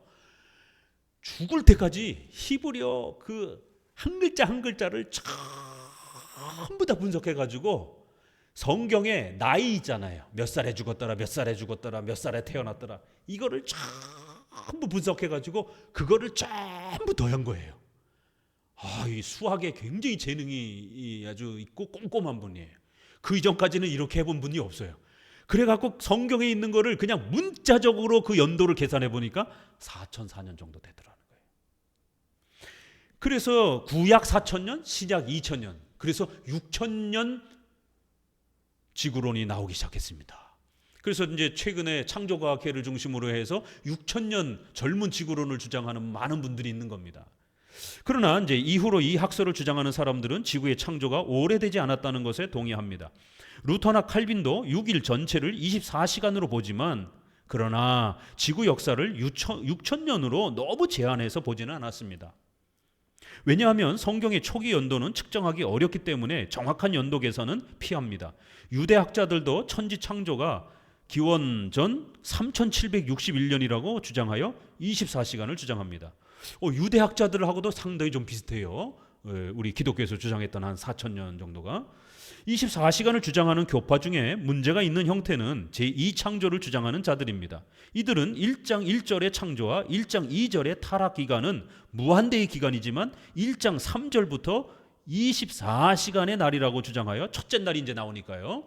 죽을 때까지 히브리어 그 한 글자 한 글자를 전부 다 분석해가지고 성경에 나이 있잖아요. 몇 살에 죽었더라, 몇 살에 죽었더라, 몇 살에 태어났더라, 이거를 전부 분석해가지고 그거를 전부 더한 거예요. 이 수학에 굉장히 재능이 아주 있고 꼼꼼한 분이에요. 그 이전까지는 이렇게 해본 분이 없어요. 그래갖고 성경에 있는 거를 그냥 문자적으로 그 연도를 계산해 보니까 4004년 정도 되더라는 거예요. 그래서 구약 4000년, 신약 2000년, 그래서 6000년 지구론이 나오기 시작했습니다. 그래서 이제 최근에 창조과학회를 중심으로 해서 6000년 젊은 지구론을 주장하는 많은 분들이 있는 겁니다. 그러나 이제 이후로 이 학설을 주장하는 사람들은 지구의 창조가 오래되지 않았다는 것에 동의합니다. 루터나 칼빈도 6일 전체를 24시간으로 보지만, 그러나 지구 역사를 6000년으로 너무 제한해서 보지는 않았습니다. 왜냐하면 성경의 초기 연도는 측정하기 어렵기 때문에 정확한 연도 계산은 피합니다. 유대학자들도 천지 창조가 기원전 3761년이라고 주장하여 24시간을 주장합니다. 유대학자들하고도 상당히 좀 비슷해요. 우리 기독교에서 주장했던 한 4000년 정도가. 24시간을 주장하는 교파 중에 문제가 있는 형태는 제2창조를 주장하는 자들입니다. 이들은 1장 1절의 창조와 1장 2절의 타락 기간은 무한대의 기간이지만 1장 3절부터 24시간의 날이라고 주장하여 첫째 날이 이제 나오니까요,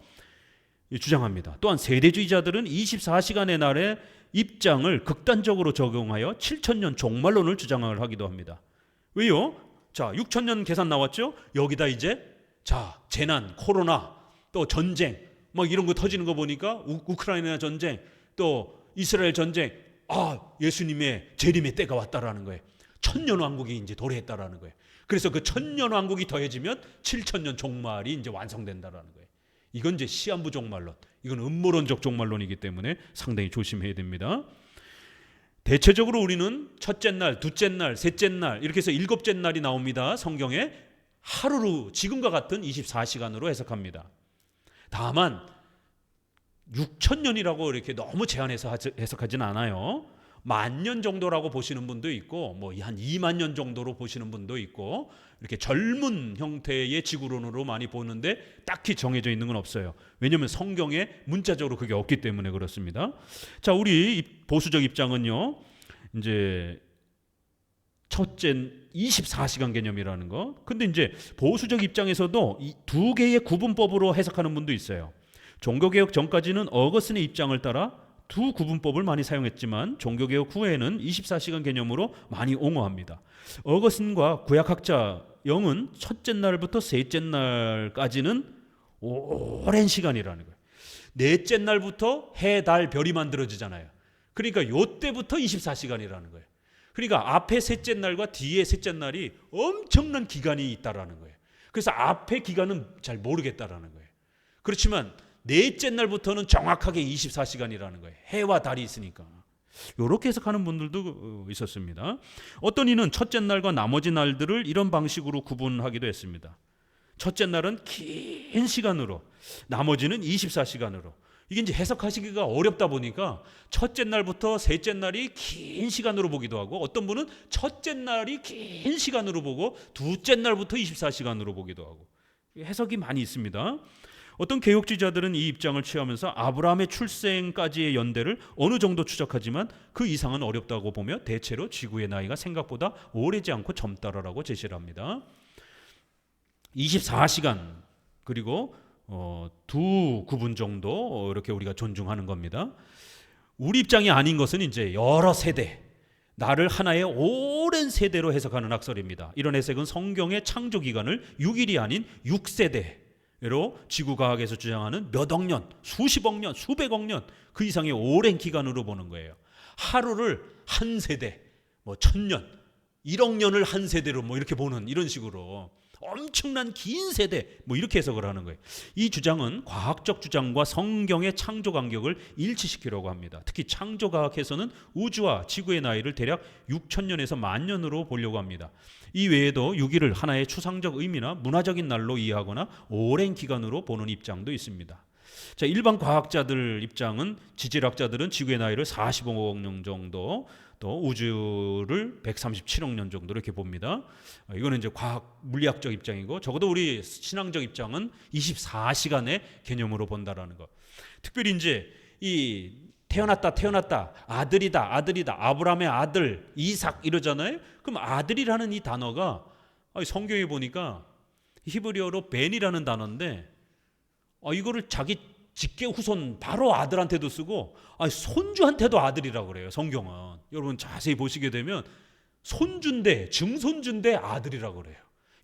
주장합니다. 또한 세대주의자들은 24시간의 날의 입장을 극단적으로 적용하여 7000년 종말론을 주장을 하기도 합니다. 왜요? 자, 6000년 계산 나왔죠? 여기다 이제 재난, 코로나, 또 전쟁, 막 이런 거 터지는 거 보니까 우크라이나 전쟁, 또 이스라엘 전쟁, 예수님의 재림의 때가 왔다라는 거예요. 천년왕국이 이제 도래했다라는 거예요. 그래서 그 천년왕국이 더해지면 7000년 종말이 이제 완성된다라는 거예요. 이건 이제 시한부 종말론, 이건 음모론적 종말론이기 때문에 상당히 조심해야 됩니다. 대체적으로 우리는 첫째 날, 둘째 날, 셋째 날 이렇게 해서 일곱째 날이 나옵니다. 성경에 하루로 지금과 같은 24시간으로 해석합니다. 다만 6000년이라고 이렇게 너무 제한해서 해석하지는 않아요. 10,000년 정도라고 보시는 분도 있고, 뭐 한 20,000년 정도로 보시는 분도 있고, 이렇게 젊은 형태의 지구론으로 많이 보는데 딱히 정해져 있는 건 없어요. 왜냐하면 성경에 문자적으로 그게 없기 때문에 그렇습니다. 자, 우리 보수적 입장은요, 이제 첫째 24시간 개념이라는 거. 근데 이제 보수적 입장에서도 이 두 개의 구분법으로 해석하는 분도 있어요. 종교개혁 전까지는 어거스틴의 입장을 따라 두 구분법을 많이 사용했지만 종교개혁 후에는 24시간 개념으로 많이 옹호합니다. 어거스틴과 구약학자 영은 첫째 날부터 셋째 날까지는 오랜 시간이라는 거예요. 넷째 날부터 해, 달, 별이 만들어지잖아요. 그러니까 요때부터 24시간이라는 거예요. 그러니까 앞에 셋째 날과 뒤에 셋째 날이 엄청난 기간이 있다라는 거예요. 그래서 앞에 기간은 잘 모르겠다라는 거예요. 그렇지만 넷째 날부터는 정확하게 24시간이라는 거예요. 해와 달이 있으니까. 이렇게 해석하는 분들도 있었습니다. 어떤 이는 첫째 날과 나머지 날들을 이런 방식으로 구분하기도 했습니다. 첫째 날은 긴 시간으로, 나머지는 24시간으로. 이게 이제 해석하시기가 어렵다 보니까 첫째 날부터 셋째 날이 긴 시간으로 보기도 하고, 어떤 분은 첫째 날이 긴 시간으로 보고 둘째 날부터 24시간으로 보기도 하고, 해석이 많이 있습니다. 어떤 개혁주의자들은 이 입장을 취하면서 아브라함의 출생까지의 연대를 어느 정도 추적하지만 그 이상은 어렵다고 보며 대체로 지구의 나이가 생각보다 오래지 않고 젊다라고 제시를 합니다. 24시간 그리고 두 구분 정도 이렇게 우리가 존중하는 겁니다. 우리 입장이 아닌 것은 이제 여러 세대, 나를 하나의 오랜 세대로 해석하는 학설입니다. 이런 해석은 성경의 창조 기간을 6일이 아닌 6세대로 지구과학에서 주장하는 몇 억 년, 수십억 년, 수백억 년 그 이상의 오랜 기간으로 보는 거예요. 하루를 한 세대, 뭐 1000년, 1억 년을 한 세대로 뭐 이렇게 보는, 이런 식으로 엄청난 긴 세대, 뭐 이렇게 해석을 하는 거예요. 이 주장은 과학적 주장과 성경의 창조 간격을 일치시키려고 합니다. 특히 창조과학에서는 우주와 지구의 나이를 대략 6000년에서 10,000년으로 보려고 합니다. 이 외에도 6일을 하나의 추상적 의미나 문화적인 날로 이해하거나 오랜 기간으로 보는 입장도 있습니다. 자, 일반 과학자들 입장은, 지질학자들은 지구의 나이를 45억 년 정도, 또 우주를 137억 년 정도 이렇게 봅니다. 이거는 이제 과학 물리학적 입장이고, 적어도 우리 신앙적 입장은 24시간의 개념으로 본다라는 거. 특별히 이제 이 태어났다 아들이다 아브라함의 아들 이삭 이러잖아요. 그럼 아들이라는 이 단어가 성경에 보니까 히브리어로 벤이라는 단어인데, 이거를 자기 직계 후손 바로 아들한테도 쓰고 손주한테도 아들이라고 그래요. 성경은 여러분 자세히 보시게 되면 손주인데, 증손주인데 아들이라고 그래요.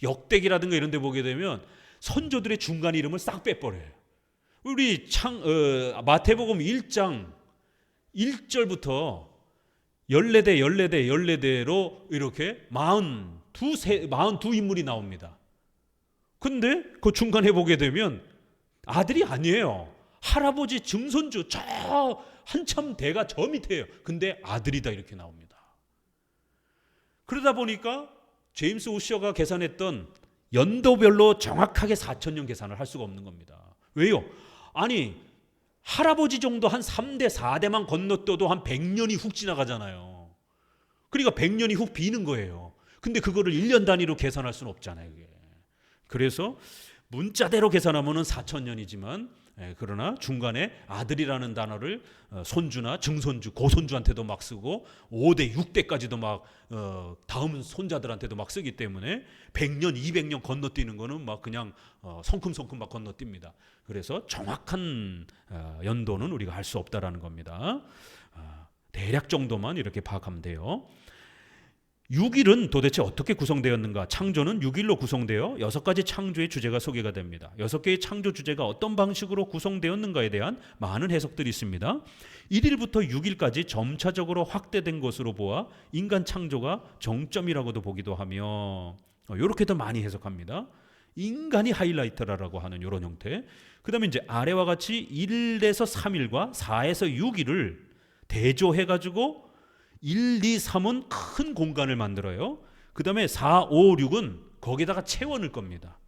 역대기라든가 이런 데 보게 되면 선조들의 중간 이름을 싹 빼버려요. 우리 마태복음 1장 1절부터 14대로 이렇게 42 인물이 나옵니다. 근데 그 중간에 보게 되면 아들이 아니에요. 할아버지, 증손주, 저 한참 대가 저 밑에요. 근데 아들이다 이렇게 나옵니다. 그러다 보니까 제임스 우셔가 계산했던 연도별로 정확하게 4,000년 계산을 할 수가 없는 겁니다. 왜요? 아니 할아버지 정도 한 3대 4대만 건너떠도 한 100년이 훅 지나가잖아요. 그러니까 100년이 훅 비는 거예요. 근데 그거를 1년 단위로 계산할 수는 없잖아요. 그게. 그래서 문자대로 계산하면은 4,000년이지만, 그러나 중간에 아들이라는 단어를 손주나 증손주, 고손주한테도 막 쓰고 5대, 6대까지도 막 다음 손자들한테도 막 쓰기 때문에 100년, 200년 건너뛰는 거는 막 그냥 성큼성큼 막 건너뜁니다. 그래서 정확한 연도는 우리가 할 수 없다라는 겁니다. 대략 정도만 이렇게 파악하면 돼요. 6일은 도대체 어떻게 구성되었는가? 창조는 6일로 구성되어 6가지 창조의 주제가 소개가 됩니다. 6개의 창조 주제가 어떤 방식으로 구성되었는가에 대한 많은 해석들이 있습니다. 1일부터 6일까지 점차적으로 확대된 것으로 보아 인간 창조가 정점이라고도 보기도 하며, 이렇게도 많이 해석합니다. 인간이 하이라이트라고 하는 이런 형태. 그 다음에 이제 아래와 같이 1에서 3일과 4에서 6일을 대조해가지고 1, 2, 3은 큰 공간을 만들어요. 그 다음에 4, 5, 6은 거기다가 채워 넣을 겁니다.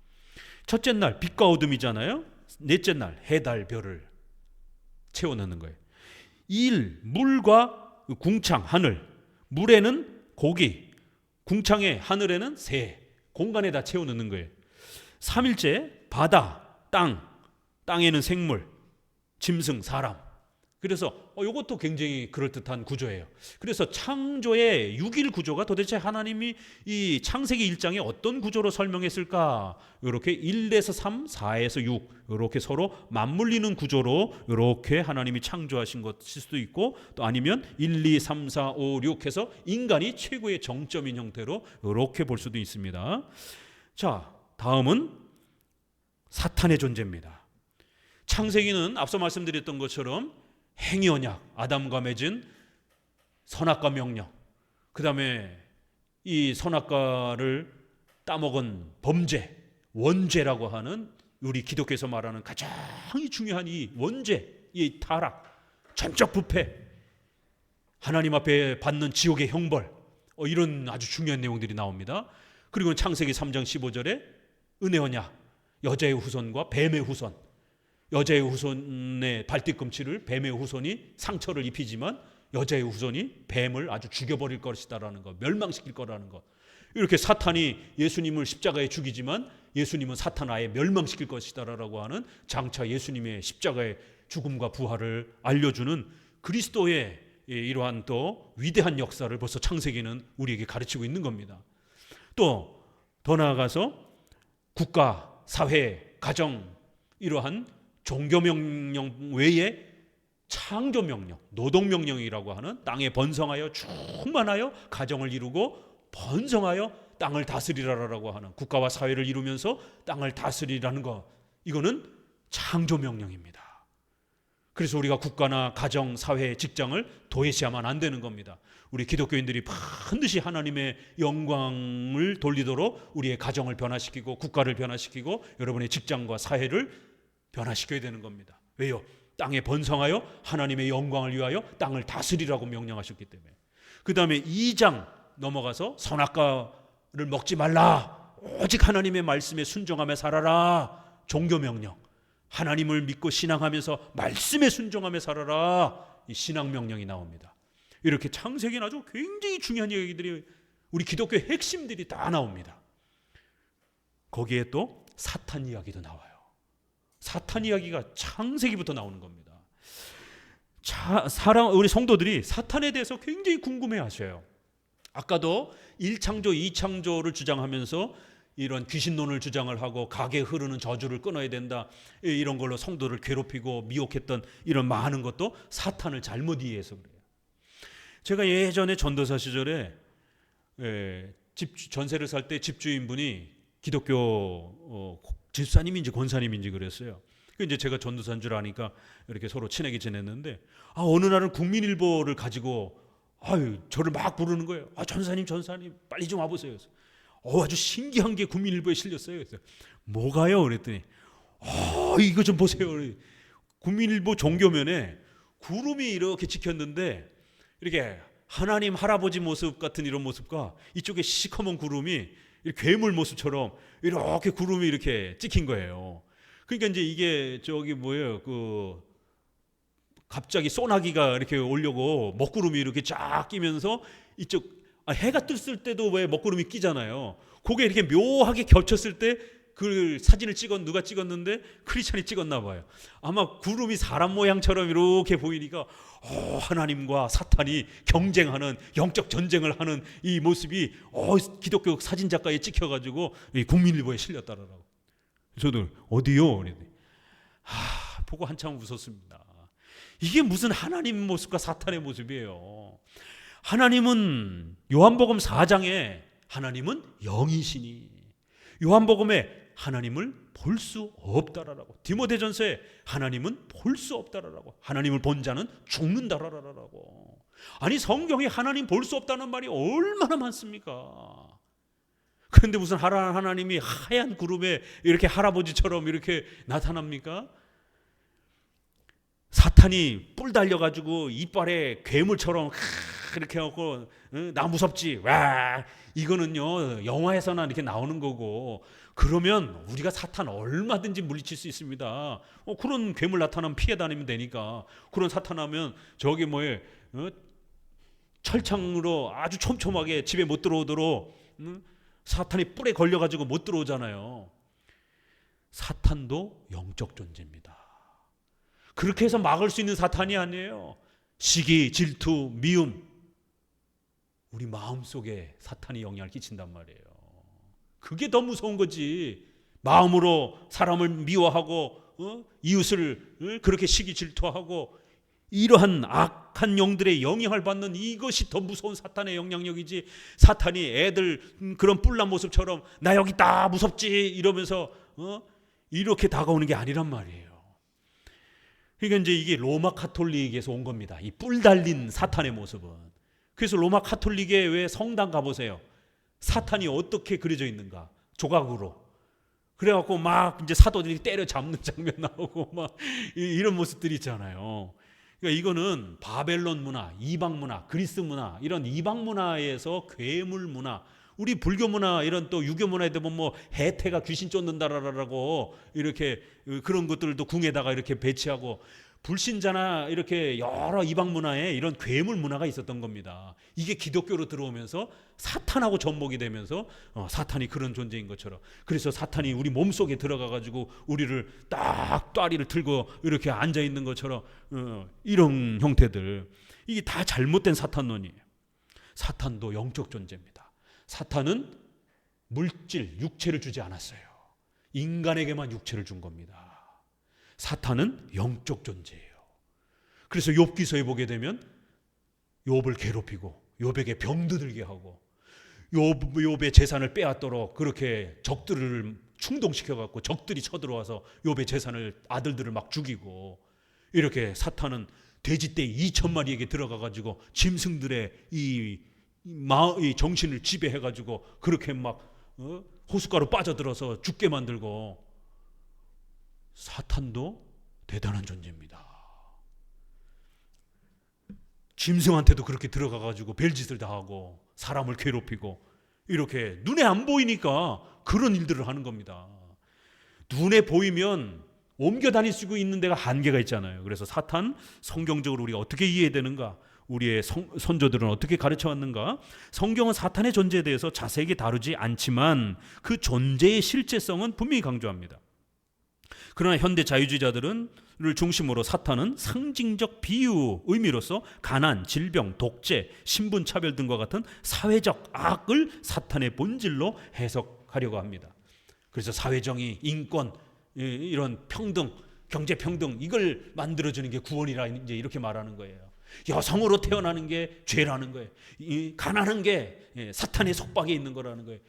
첫째 날 빛과 어둠이잖아요. 넷째 날 해, 달, 별을 채워 넣는 거예요. 1, 물과 궁창, 하늘. 물에는 고기, 궁창에 하늘에는 새, 공간에다 채워 넣는 거예요. 3일째 바다, 땅에는 생물, 짐승, 사람. 그래서 이것도 굉장히 그럴듯한 구조예요. 그래서 창조의 6일 구조가 도대체 하나님이 이 창세기 1장에 어떤 구조로 설명했을까? 이렇게 1에서 3, 4에서 6 이렇게 서로 맞물리는 구조로 이렇게 하나님이 창조하신 것일 수도 있고, 또 아니면 1, 2, 3, 4, 5, 6 해서 인간이 최고의 정점인 형태로 이렇게 볼 수도 있습니다. 자, 다음은 사탄의 존재입니다. 창세기는 앞서 말씀드렸던 것처럼 행위 언약, 아담과 맺은 선악과 명령, 그 다음에 이 선악과를 따먹은 범죄, 원죄라고 하는 우리 기독교에서 말하는 가장 중요한 이 원죄, 이 타락, 전적 부패, 하나님 앞에 받는 지옥의 형벌, 이런 아주 중요한 내용들이 나옵니다. 그리고 창세기 3장 15절에 은혜 언약, 여자의 후손과 뱀의 후손, 여자의 후손의 발뒤꿈치를 뱀의 후손이 상처를 입히지만 여자의 후손이 뱀을 아주 죽여버릴 것이다라는 것, 멸망시킬 거라는 것. 이렇게 사탄이 예수님을 십자가에 죽이지만 예수님은 사탄 아예 멸망시킬 것이다라고 하는 장차 예수님의 십자가의 죽음과 부활을 알려주는 그리스도의 이러한 또 위대한 역사를 벌써 창세기는 우리에게 가르치고 있는 겁니다. 또 더 나아가서 국가, 사회, 가정 이러한 종교명령 외에 창조명령, 노동명령이라고 하는 땅에 번성하여 충만하여 가정을 이루고 번성하여 땅을 다스리라라고 하는 국가와 사회를 이루면서 땅을 다스리라는 것, 이거는 창조명령입니다. 그래서 우리가 국가나 가정, 사회, 직장을 도외시하면 안 되는 겁니다. 우리 기독교인들이 반드시 하나님의 영광을 돌리도록 우리의 가정을 변화시키고 국가를 변화시키고 여러분의 직장과 사회를 변화시켜야 되는 겁니다. 왜요? 땅에 번성하여 하나님의 영광을 위하여 땅을 다스리라고 명령하셨기 때문에. 그 다음에 2장 넘어가서 선악과를 먹지 말라, 오직 하나님의 말씀에 순종하며 살아라. 종교명령, 하나님을 믿고 신앙하면서 말씀에 순종하며 살아라. 이 신앙명령이 나옵니다. 이렇게 창세기는 아주 굉장히 중요한 얘기들이, 우리 기독교의 핵심들이 다 나옵니다. 거기에 또 사탄 이야기도 나와요. 사탄 이야기가 창세기부터 나오는 겁니다. 우리 성도들이 사탄에 대해서 굉장히 궁금해하셔요. 아까도 1창조, 2창조를 주장하면서 이런 귀신론을 주장을 하고 가게에 흐르는 저주를 끊어야 된다, 이런 걸로 성도를 괴롭히고 미혹했던 이런 많은 것도 사탄을 잘못 이해해서 그래요. 제가 예전에 전도사 시절에 전세를 살 때 집주인분이 기독교 집사님인지 권사님인지 그랬어요. 이제 제가 전도사인 줄 아니까 이렇게 서로 친하게 지냈는데, 어느 날은 국민일보를 가지고 저를 막 부르는 거예요. 전사님 빨리 좀 와보세요. 아주 신기한 게 국민일보에 실렸어요. 그래서 뭐가요? 그랬더니 이거 좀 보세요. 국민일보 종교면에 구름이 이렇게 찍혔는데, 이렇게 하나님 할아버지 모습 같은 이런 모습과 이쪽에 시커먼 구름이 괴물 모습처럼 이렇게 구름이 이렇게 찍힌 거예요. 그러니까 이제 이게 갑자기 소나기가 이렇게 오려고 먹구름이 이렇게 쫙 끼면서 이쪽 해가 떴을 때도 왜 먹구름이 끼잖아요. 그게 이렇게 묘하게 겹쳤을 때 그 사진을 누가 찍었는데 크리스찬이 찍었나 봐요. 아마 구름이 사람 모양처럼 이렇게 보이니까 하나님과 사탄이 경쟁하는, 영적 전쟁을 하는 이 모습이 기독교 사진작가에 찍혀가지고 국민일보에 실렸다라고. 저도 어디요? 그랬더니 보고 한참 웃었습니다. 이게 무슨 하나님 모습과 사탄의 모습이에요. 하나님은 요한복음 4장에 하나님은 영이시니, 요한복음에 하나님을 볼 수 없다라고, 디모데전서에 하나님은 볼 수 없다라고, 하나님을 본 자는 죽는다라고. 아니, 성경에 하나님 볼 수 없다는 말이 얼마나 많습니까? 그런데 무슨 하나님이 하얀 구름에 이렇게 할아버지처럼 이렇게 나타납니까? 사탄이 뿔 달려가지고 이빨에 괴물처럼 이렇게 하고, 나 무섭지? 와, 이거는요 영화에서나 이렇게 나오는 거고, 그러면 우리가 사탄 얼마든지 물리칠 수 있습니다. 그런 괴물 나타나면 피해 다니면 되니까. 그런 사탄하면 저기 철창으로 아주 촘촘하게 집에 못 들어오도록 사탄이 뿔에 걸려가지고 못 들어오잖아요. 사탄도 영적 존재입니다. 그렇게 해서 막을 수 있는 사탄이 아니에요. 시기, 질투, 미움, 우리 마음속에 사탄이 영향을 끼친단 말이에요. 그게 더 무서운 거지. 마음으로 사람을 미워하고 이웃을 그렇게 시기 질투하고 이러한 악한 영들의 영향을 받는 이것이 더 무서운 사탄의 영향력이지, 사탄이 애들 그런 뿔난 모습처럼 나 여기 있다 무섭지 이러면서 이렇게 다가오는 게 아니란 말이에요. 그러니까 이제 이게 로마 카톨릭에서 온 겁니다. 이 뿔 달린 사탄의 모습은. 그래서 로마 카톨릭에 왜 성당 가보세요. 사탄이 어떻게 그려져 있는가? 조각으로. 그래갖고 막 이제 사도들이 때려 잡는 장면 나오고 막 이런 모습들이 있잖아요. 그러니까 이거는 바벨론 문화, 이방 문화, 그리스 문화, 이런 이방 문화에서 괴물 문화, 우리 불교 문화 이런 또 유교 문화에 보면 뭐 해태가 귀신 쫓는다라고 이렇게 그런 것들도 궁에다가 이렇게 배치하고 불신자나 이렇게 여러 이방 문화에 이런 괴물 문화가 있었던 겁니다. 이게 기독교로 들어오면서 사탄하고 접목이 되면서 사탄이 그런 존재인 것처럼, 그래서 사탄이 우리 몸속에 들어가 가지고 우리를 딱 따리를 틀고 이렇게 앉아 있는 것처럼 이런 형태들, 이게 다 잘못된 사탄론이에요. 사탄도 영적 존재입니다. 사탄은 물질, 육체를 주지 않았어요. 인간에게만 육체를 준 겁니다. 사탄은 영적 존재예요. 그래서 욥기서에 보게 되면 욥을 괴롭히고 욥에게 병도 들게 하고 욥의 재산을 빼앗도록 그렇게 적들을 충동시켜 갖고 적들이 쳐들어와서 욥의 재산을, 아들들을 막 죽이고, 이렇게 사탄은 돼지떼 2,000마리에게 들어가 가지고 짐승들의 이 정신을 지배해 가지고 그렇게 막 호숫가로 빠져들어서 죽게 만들고. 사탄도 대단한 존재입니다. 짐승한테도 그렇게 들어가 가지고 별짓을 다 하고 사람을 괴롭히고, 이렇게 눈에 안 보이니까 그런 일들을 하는 겁니다. 눈에 보이면 옮겨 다닐 수 있는 데가 한계가 있잖아요. 그래서 사탄, 성경적으로 우리가 어떻게 이해해야 되는가, 우리의 선조들은 어떻게 가르쳐 왔는가. 성경은 사탄의 존재에 대해서 자세히 다루지 않지만 그 존재의 실제성은 분명히 강조합니다. 그러나 현대 자유주의자들을 중심으로 사탄은 상징적 비유 의미로서 가난, 질병, 독재, 신분차별 등과 같은 사회적 악을 사탄의 본질로 해석하려고 합니다. 그래서 사회정의, 인권, 이런 평등, 경제평등, 이걸 만들어주는 게 구원이라 이제 이렇게 말하는 거예요. 여성으로 태어나는 게 죄라는 거예요. 가난한 게 사탄의 속박에 있는 거라는 거예요.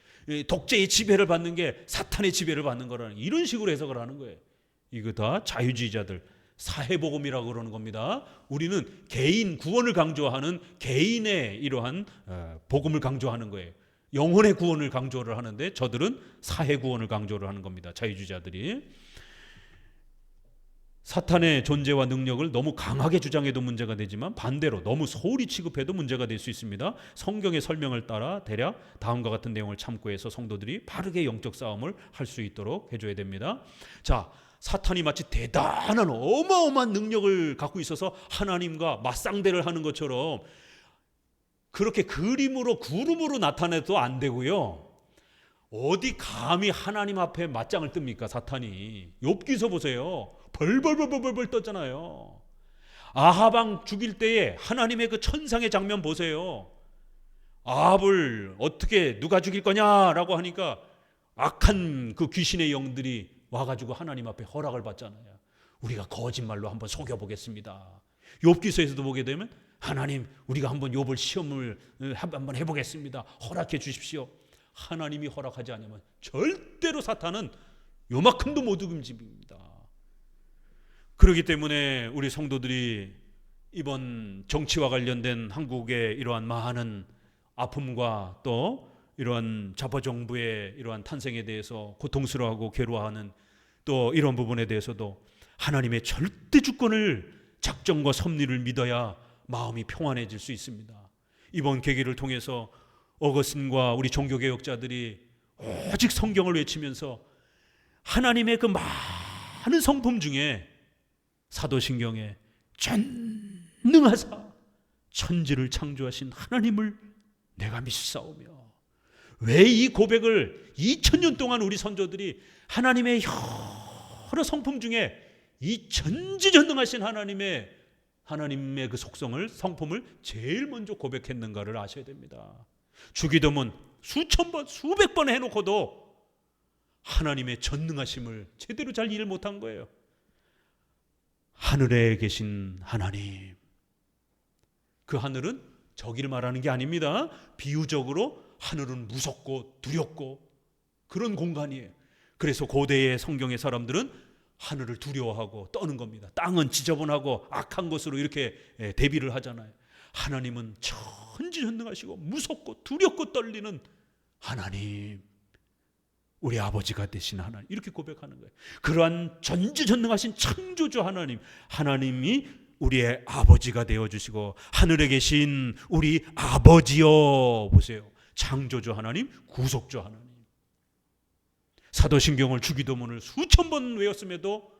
독재의 지배를 받는 게 사탄의 지배를 받는 거라는 거예요. 이런 식으로 해석을 하는 거예요. 이거 다 자유주의자들 사회복음이라고 그러는 겁니다. 우리는 개인 구원을 강조하는 개인의 이러한 복음을 강조하는 거예요. 영혼의 구원을 강조를 하는데 저들은 사회 구원을 강조를 하는 겁니다. 자유주의자들이. 사탄의 존재와 능력을 너무 강하게 주장해도 문제가 되지만 반대로 너무 소홀히 취급해도 문제가 될 수 있습니다. 성경의 설명을 따라 대략 다음과 같은 내용을 참고해서 성도들이 바르게 영적 싸움을 할 수 있도록 해줘야 됩니다. 자, 사탄이 마치 대단한 어마어마한 능력을 갖고 있어서 하나님과 맞상대를 하는 것처럼 그렇게 그림으로 구름으로 나타내도 안 되고요. 어디 감히 하나님 앞에 맞짱을 뜹니까, 사탄이. 욥기서 보세요. 벌벌벌벌벌 떴잖아요. 아합왕 죽일 때에 하나님의 그 천상의 장면 보세요. 아합을 어떻게 누가 죽일 거냐라고 하니까 악한 그 귀신의 영들이 와가지고 하나님 앞에 허락을 받잖아요. 우리가 거짓말로 한번 속여보겠습니다. 욥기서에서도 보게 되면 하나님, 우리가 한번 욥을 시험을 한번 해보겠습니다. 허락해 주십시오. 하나님이 허락하지 않으면 절대로 사탄은 요만큼도 못 움직입니다. 그렇기 때문에 우리 성도들이 이번 정치와 관련된 한국의 이러한 많은 아픔과 또 이러한 좌파 정부의 이러한 탄생에 대해서 고통스러워하고 괴로워하는 또 이런 부분에 대해서도 하나님의 절대 주권을, 작정과 섭리를 믿어야 마음이 평안해질 수 있습니다. 이번 계기를 통해서 어거스틴과 우리 종교개혁자들이 오직 성경을 외치면서 하나님의 그 많은 성품 중에 사도신경에 전능하사 천지를 창조하신 하나님을 내가 믿사오며, 왜 이 고백을 2000년 동안 우리 선조들이 하나님의 여러 성품 중에 이 전지전능하신 하나님의 그 속성을, 성품을 제일 먼저 고백했는가를 아셔야 됩니다. 주기도문 수천 번, 수백 번 해놓고도 하나님의 전능하심을 제대로 잘 이해를 못한 거예요. 하늘에 계신 하나님, 그 하늘은 저기를 말하는 게 아닙니다. 비유적으로 하늘은 무섭고 두렵고 그런 공간이에요. 그래서 고대의 성경의 사람들은 하늘을 두려워하고 떠는 겁니다. 땅은 지저분하고 악한 것으로 이렇게 대비를 하잖아요. 하나님은 천지전능하시고 무섭고 두렵고 떨리는 하나님, 우리 아버지가 되신 하나님, 이렇게 고백하는 거예요. 그러한 전지전능하신 창조주 하나님, 하나님이 우리의 아버지가 되어주시고 하늘에 계신 우리 아버지여, 보세요. 창조주 하나님, 구속주 하나님. 사도신경을 주기도문을 수천 번 외웠음에도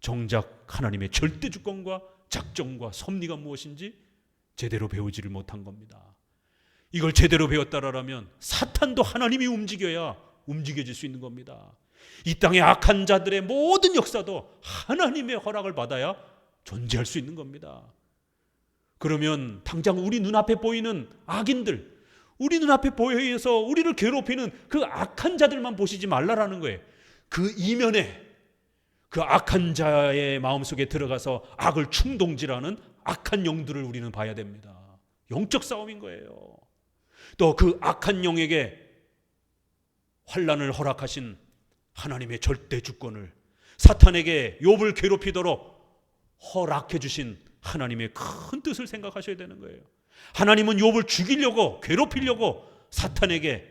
정작 하나님의 절대 주권과 작정과 섭리가 무엇인지 제대로 배우지를 못한 겁니다. 이걸 제대로 배웠다라면 사탄도 하나님이 움직여야 움직여질 수 있는 겁니다. 이 땅의 악한 자들의 모든 역사도 하나님의 허락을 받아야 존재할 수 있는 겁니다. 그러면 당장 우리 눈앞에 보이는 악인들, 우리 눈앞에 보여서 우리를 괴롭히는 그 악한 자들만 보시지 말라라는 거예요. 그 이면에 그 악한 자의 마음속에 들어가서 악을 충동질하는 악한 영들을 우리는 봐야 됩니다. 영적 싸움인 거예요. 또 그 악한 영에게 환난을 허락하신 하나님의 절대 주권을, 사탄에게 욥을 괴롭히도록 허락해 주신 하나님의 큰 뜻을 생각하셔야 되는 거예요. 하나님은 욥을 죽이려고, 괴롭히려고 사탄에게,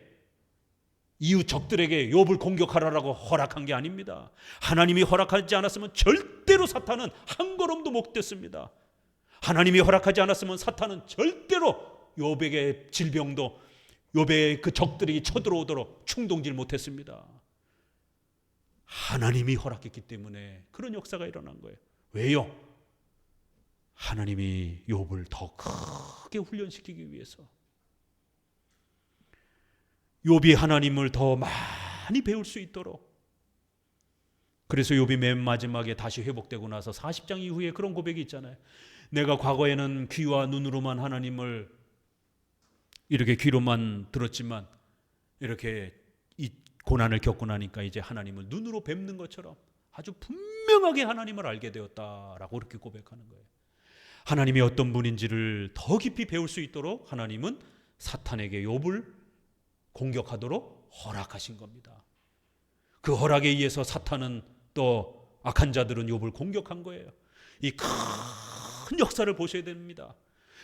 이웃 적들에게 욥을 공격하라고 허락한 게 아닙니다. 하나님이 허락하지 않았으면 절대로 사탄은 한 걸음도 못 댔습니다. 하나님이 허락하지 않았으면 사탄은 절대로 욥에게 질병도, 욥의 그 적들이 쳐들어오도록 충동질 못했습니다. 하나님이 허락했기 때문에 그런 역사가 일어난 거예요. 왜요? 하나님이 욥을 더 크게 훈련시키기 위해서. 욥이 하나님을 더 많이 배울 수 있도록. 그래서 욥이 맨 마지막에 다시 회복되고 나서 40장 이후에 그런 고백이 있잖아요. 내가 과거에는 귀와 눈으로만 하나님을 이렇게 귀로만 들었지만 이렇게 이 고난을 겪고 나니까 이제 하나님을 눈으로 뵙는 것처럼 아주 분명하게 하나님을 알게 되었다라고 그렇게 고백하는 거예요. 하나님이 어떤 분인지를 더 깊이 배울 수 있도록 하나님은 사탄에게 욥을 공격하도록 허락하신 겁니다. 그 허락에 의해서 사탄은, 또 악한 자들은 욥을 공격한 거예요. 이 큰 역사를 보셔야 됩니다.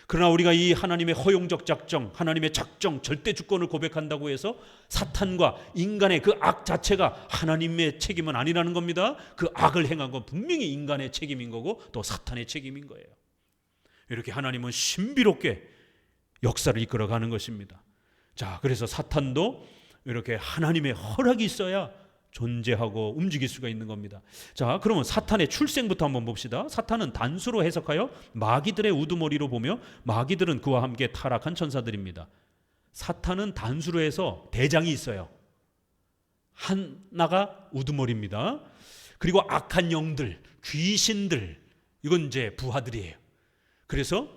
그러나 우리가 이 하나님의 허용적 작정, 하나님의 작정, 절대 주권을 고백한다고 해서 사탄과 인간의 그 악 자체가 하나님의 책임은 아니라는 겁니다. 그 악을 행한 건 분명히 인간의 책임인 거고 또 사탄의 책임인 거예요. 이렇게 하나님은 신비롭게 역사를 이끌어가는 것입니다. 자, 그래서 사탄도 이렇게 하나님의 허락이 있어야 존재하고 움직일 수가 있는 겁니다. 자, 그러면 사탄의 출생부터 한번 봅시다. 사탄은 단수로 해석하여 마귀들의 우두머리로 보며, 마귀들은 그와 함께 타락한 천사들입니다. 사탄은 단수로 해서 대장이 있어요. 하나가 우두머리입니다. 그리고 악한 영들, 귀신들, 이건 이제 부하들이에요. 그래서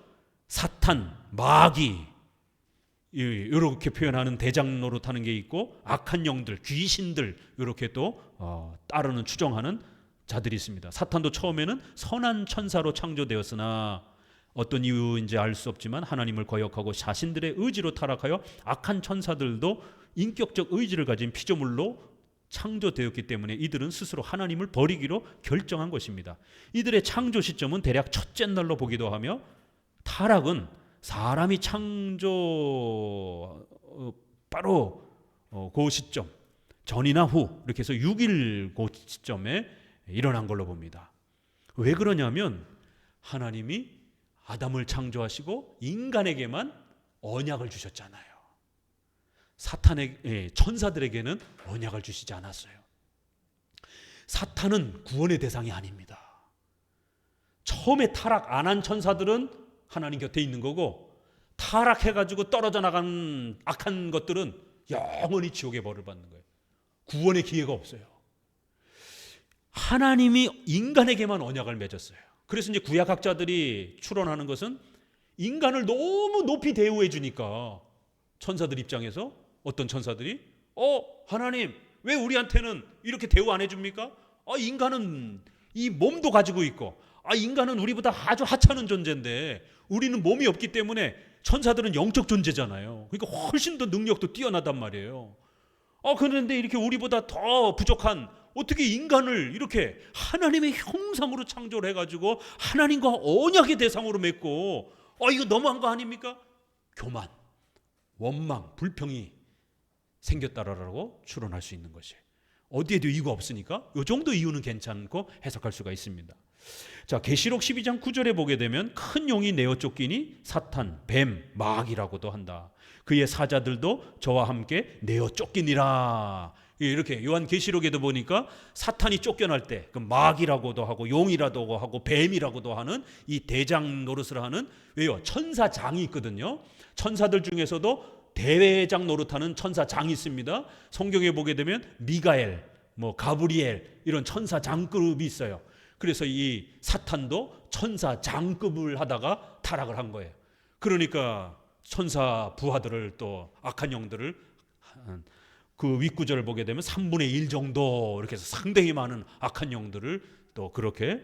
사탄, 마귀, 이렇게 표현하는 대장 노릇하는 게 있고, 악한 영들, 귀신들, 이렇게 또 따르는, 추정하는 자들이 있습니다. 사탄도 처음에는 선한 천사로 창조되었으나 어떤 이유인지 알 수 없지만 하나님을 거역하고 자신들의 의지로 타락하여 악한 천사들도 인격적 의지를 가진 피조물로 창조되었기 때문에 이들은 스스로 하나님을 버리기로 결정한 것입니다. 이들의 창조 시점은 대략 첫째 날로 보기도 하며, 타락은 사람이 창조 바로 그 시점, 전이나 후, 이렇게 해서 6일 그 시점에 일어난 걸로 봅니다. 왜 그러냐면 하나님이 아담을 창조하시고 인간에게만 언약을 주셨잖아요. 천사들에게는 언약을 주시지 않았어요. 사탄은 구원의 대상이 아닙니다. 처음에 타락 안 한 천사들은 하나님 곁에 있는 거고, 타락해가지고 떨어져 나간 악한 것들은 영원히 지옥의 벌을 받는 거예요. 구원의 기회가 없어요. 하나님이 인간에게만 언약을 맺었어요. 그래서 이제 구약학자들이 추론하는 것은 인간을 너무 높이 대우해 주니까 천사들 입장에서 어떤 천사들이 하나님 왜 우리한테는 이렇게 대우 안 해줍니까? 인간은 이 몸도 가지고 있고, 인간은 우리보다 아주 하찮은 존재인데 우리는 몸이 없기 때문에, 천사들은 영적 존재잖아요. 그러니까 훨씬 더 능력도 뛰어나단 말이에요. 그런데 이렇게 우리보다 더 부족한, 어떻게 인간을 이렇게 하나님의 형상으로 창조를 해가지고 하나님과 언약의 대상으로 맺고, 이거 너무한 거 아닙니까? 교만, 원망, 불평이 생겼다라고 추론할 수 있는 것이에요. 어디에도 이유가 없으니까 이 정도 이유는 괜찮고 해석할 수가 있습니다. 자, 계시록 12장 9절에 보게 되면 큰 용이 내어 쫓기니 사탄, 뱀, 마귀라고도 한다. 그의 사자들도 저와 함께 내어 쫓기니라. 이렇게 요한계시록에도 보니까 사탄이 쫓겨날 때 그 마귀라고도 하고 용이라고 하고 뱀이라고도 하는 이 대장 노릇을 하는, 왜요? 천사장이 있거든요. 천사들 중에서도 대장 노릇하는 천사장이 있습니다. 성경에 보게 되면 미가엘, 가브리엘 이런 천사장급이 있어요. 그래서 이 사탄도 천사장급을 하다가 타락을 한 거예요. 그러니까 천사 부하들을, 또 악한 영들을, 그 윗구절을 보게 되면 3분의 1 정도 이렇게 해서 상당히 많은 악한 영들을 또 그렇게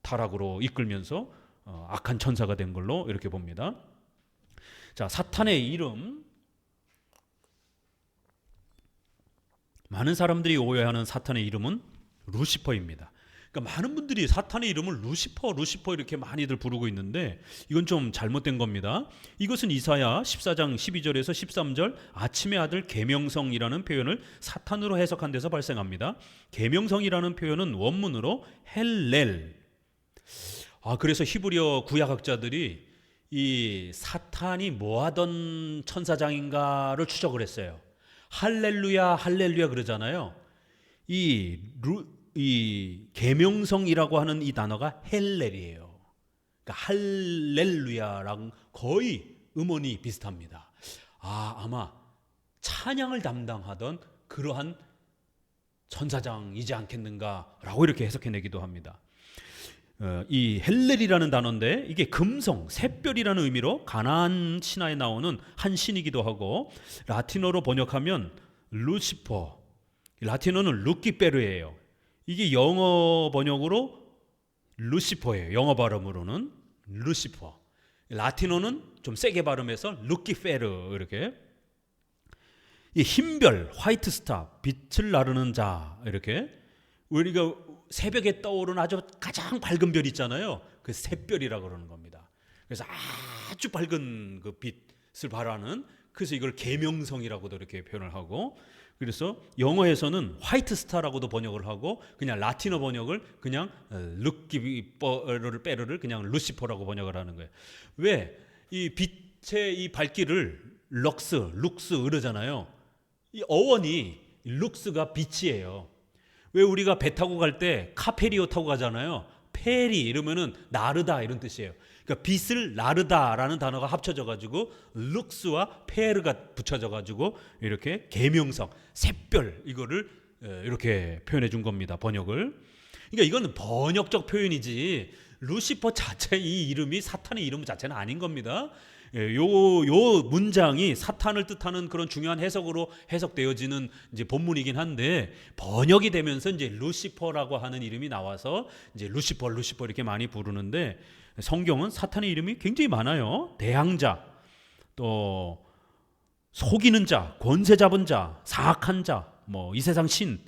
타락으로 이끌면서 악한 천사가 된 걸로 이렇게 봅니다. 자, 사탄의 이름, 많은 사람들이 오해하는 사탄의 이름은 루시퍼입니다. 그러니까 많은 분들이 사탄의 이름을 루시퍼 이렇게 많이들 부르고 있는데 이건 좀 잘못된 겁니다. 이것은 이사야 14장 12절에서 13절 아침의 아들 계명성이라는 표현을 사탄으로 해석한 데서 발생합니다. 계명성이라는 표현은 원문으로 헬렐. 그래서 히브리어 구약학자들이 이 사탄이 뭐하던 천사장인가를 추적을 했어요. 할렐루야 그러잖아요. 이 계명성이라고 하는 이 단어가 헬렐이에요. 그러니까 할렐루야랑 거의 음원이 비슷합니다. 아마 찬양을 담당하던 그러한 천사장이지 않겠는가라고 이렇게 해석해내기도 합니다. 이 헬렐이라는 단어인데 이게 금성, 샛별이라는 의미로 가나안 신화에 나오는 한 신이기도 하고, 라틴어로 번역하면 루시퍼, 라틴어는 루키페르예요. 이게 영어 번역으로 루시퍼예요. 영어 발음으로는 루시퍼. 라틴어는 좀 세게 발음해서 루키페르. 이렇게 이 흰별, 화이트 스타, 빛을 나르는 자, 이렇게 우리가 새벽에 떠오르는 아주 가장 밝은 별 있잖아요. 그 샛별이라고 그러는 겁니다. 그래서 아주 밝은 그 빛을 발하는, 그래서 이걸 계명성이라고도 이렇게 표현을 하고, 그래서 영어에서는 화이트 스타라고도 번역을 하고, 그냥 라틴어 번역을 그냥 루키페르를 그냥 루시퍼라고 번역을 하는 거예요. 왜? 이 빛의 이 밝기를 룩스 이러잖아요. 이 어원이 룩스가 빛이에요. 왜 우리가 배 타고 갈 때 카페리오 타고 가잖아요. 페리 이러면은 나르다 이런 뜻이에요. 그러니까 빛을 나르다라는 단어가 합쳐져 가지고 룩스와 페르가 붙여져 가지고 이렇게 계명성, 샛별 이거를 이렇게 표현해 준 겁니다. 번역을. 그러니까 이거는 번역적 표현이지 루시퍼 자체 이 이름이 사탄의 이름 자체는 아닌 겁니다. 요 문장이 사탄을 뜻하는 그런 중요한 해석으로 해석되어지는 이제 본문이긴 한데, 번역이 되면서 이제 루시퍼라고 하는 이름이 나와서 이제 루시퍼 이렇게 많이 부르는데, 성경은 사탄의 이름이 굉장히 많아요. 대항자, 또 속이는 자, 권세 잡은 자, 사악한 자, 이 세상 신,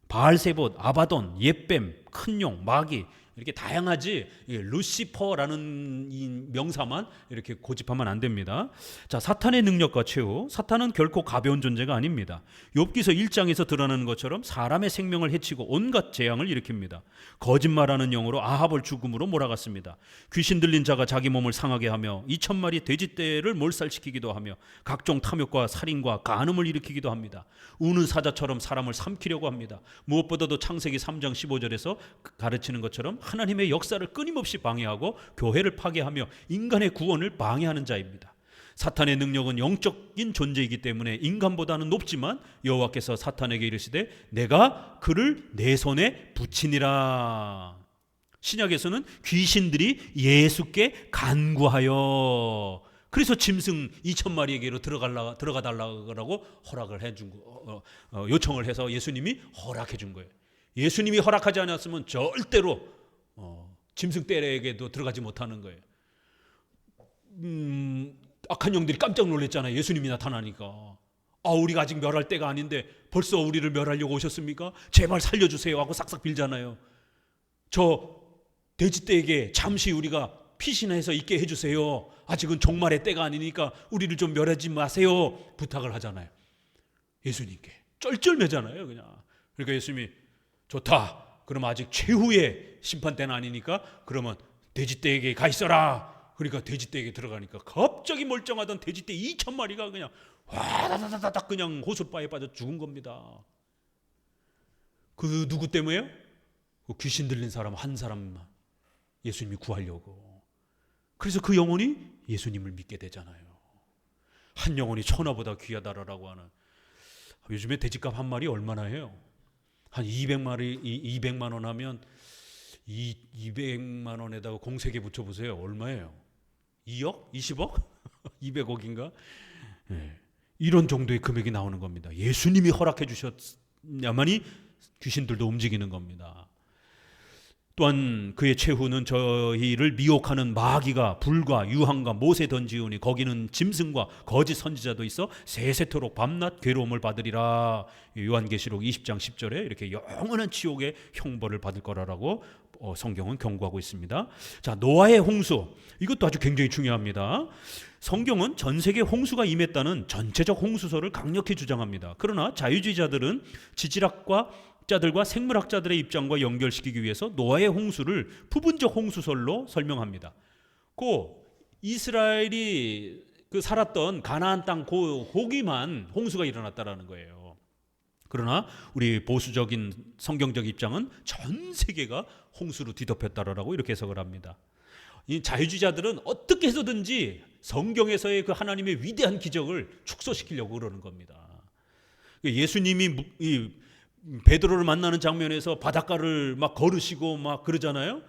바알세봇, 아바돈, 옛뱀, 큰용, 마귀, 이렇게 다양하지 루시퍼라는 이 명사만 이렇게 고집하면 안 됩니다. 자, 사탄의 능력과 최후, 사탄은 결코 가벼운 존재가 아닙니다. 욥기서 1장에서 드러나는 것처럼 사람의 생명을 해치고 온갖 재앙을 일으킵니다. 거짓말하는 영으로 아합을 죽음으로 몰아갔습니다. 귀신 들린 자가 자기 몸을 상하게 하며 2,000마리 돼지떼를 몰살시키기도 하며 각종 탐욕과 살인과 간음을 일으키기도 합니다. 우는 사자처럼 사람을 삼키려고 합니다. 무엇보다도 창세기 3장 15절에서 가르치는 것처럼 하나님의 역사를 끊임없이 방해하고 교회를 파괴하며 인간의 구원을 방해하는 자입니다. 사탄의 능력은 영적인 존재이기 때문에 인간보다는 높지만 여호와께서 사탄에게 이르시되 내가 그를 내 손에 붙이니라. 신약에서는 귀신들이 예수께 간구하여, 그래서 짐승 2,000마리에게로 들어가 달라고 허락을 해준 요청을 해서 예수님이 허락해 준 거예요. 예수님이 허락하지 않았으면 절대로 짐승 떼에게도 들어가지 못하는 거예요. 악한 영들이 깜짝 놀랐잖아요. 예수님이 나타나니까. 우리가 아직 멸할 때가 아닌데 벌써 우리를 멸하려고 오셨습니까? 제발 살려주세요 하고 싹싹 빌잖아요. 저 돼지떼에게 잠시 우리가 피신해서 있게 해주세요. 아직은 종말의 때가 아니니까 우리를 좀 멸하지 마세요. 부탁을 하잖아요. 예수님께 쩔쩔매잖아요. 그냥. 그러니까 예수님이 좋다. 그럼 아직 최후의 심판 때는 아니니까 그러면 돼지떼에게 가 있어라. 그러니까 돼지떼에게 들어가니까 갑자기 멀쩡하던 돼지떼 2,000마리가 그냥 와다다다닥 그냥 호숫바에 빠져 죽은 겁니다. 그 누구 때문에요? 그 귀신 들린 사람 한 사람 예수님이 구하려고. 그래서 그 영혼이 예수님을 믿게 되잖아요. 한 영혼이 천하보다 귀하다라고 하는. 요즘에 돼지값 한 마리 얼마나 해요? 한 200마리 200만 원 하면 200만 원에다가 공세계 붙여보세요. 얼마예요? 2억? 20억? 200억인가? 네. 이런 정도의 금액이 나오는 겁니다. 예수님이 허락해 주셨야만이 귀신들도 움직이는 겁니다. 또한 그의 최후는 저희를 미혹하는 마귀가 불과 유황과 못에 던지우니 거기는 짐승과 거짓 선지자도 있어 세세토록 밤낮 괴로움을 받으리라. 요한계시록 20장 10절에 이렇게 영원한 지옥의 형벌을 받을 거라고 성경은 경고하고 있습니다. 자, 노아의 홍수, 이것도 아주 굉장히 중요합니다. 성경은 전 세계 홍수가 임했다는 전체적 홍수설을 강력히 주장합니다. 그러나 자유주의자들은 지질학과 자들과 생물학자들의 입장과 연결시키기 위해서 노아의 홍수를 부분적 홍수설로 설명합니다. 이스라엘이 살았던 가나안 땅 거기만 홍수가 일어났다라는 거예요. 그러나 우리 보수적인 성경적 입장은 전 세계가 홍수로 뒤덮였다라고 이렇게 해석을 합니다. 이 자유주의자들은 어떻게 해서든지 성경에서의 그 하나님의 위대한 기적을 축소시키려고 그러는 겁니다. 예수님이 베드로를 만나는 장면에서 바닷가를 막 걸으시고 막 그러잖아요.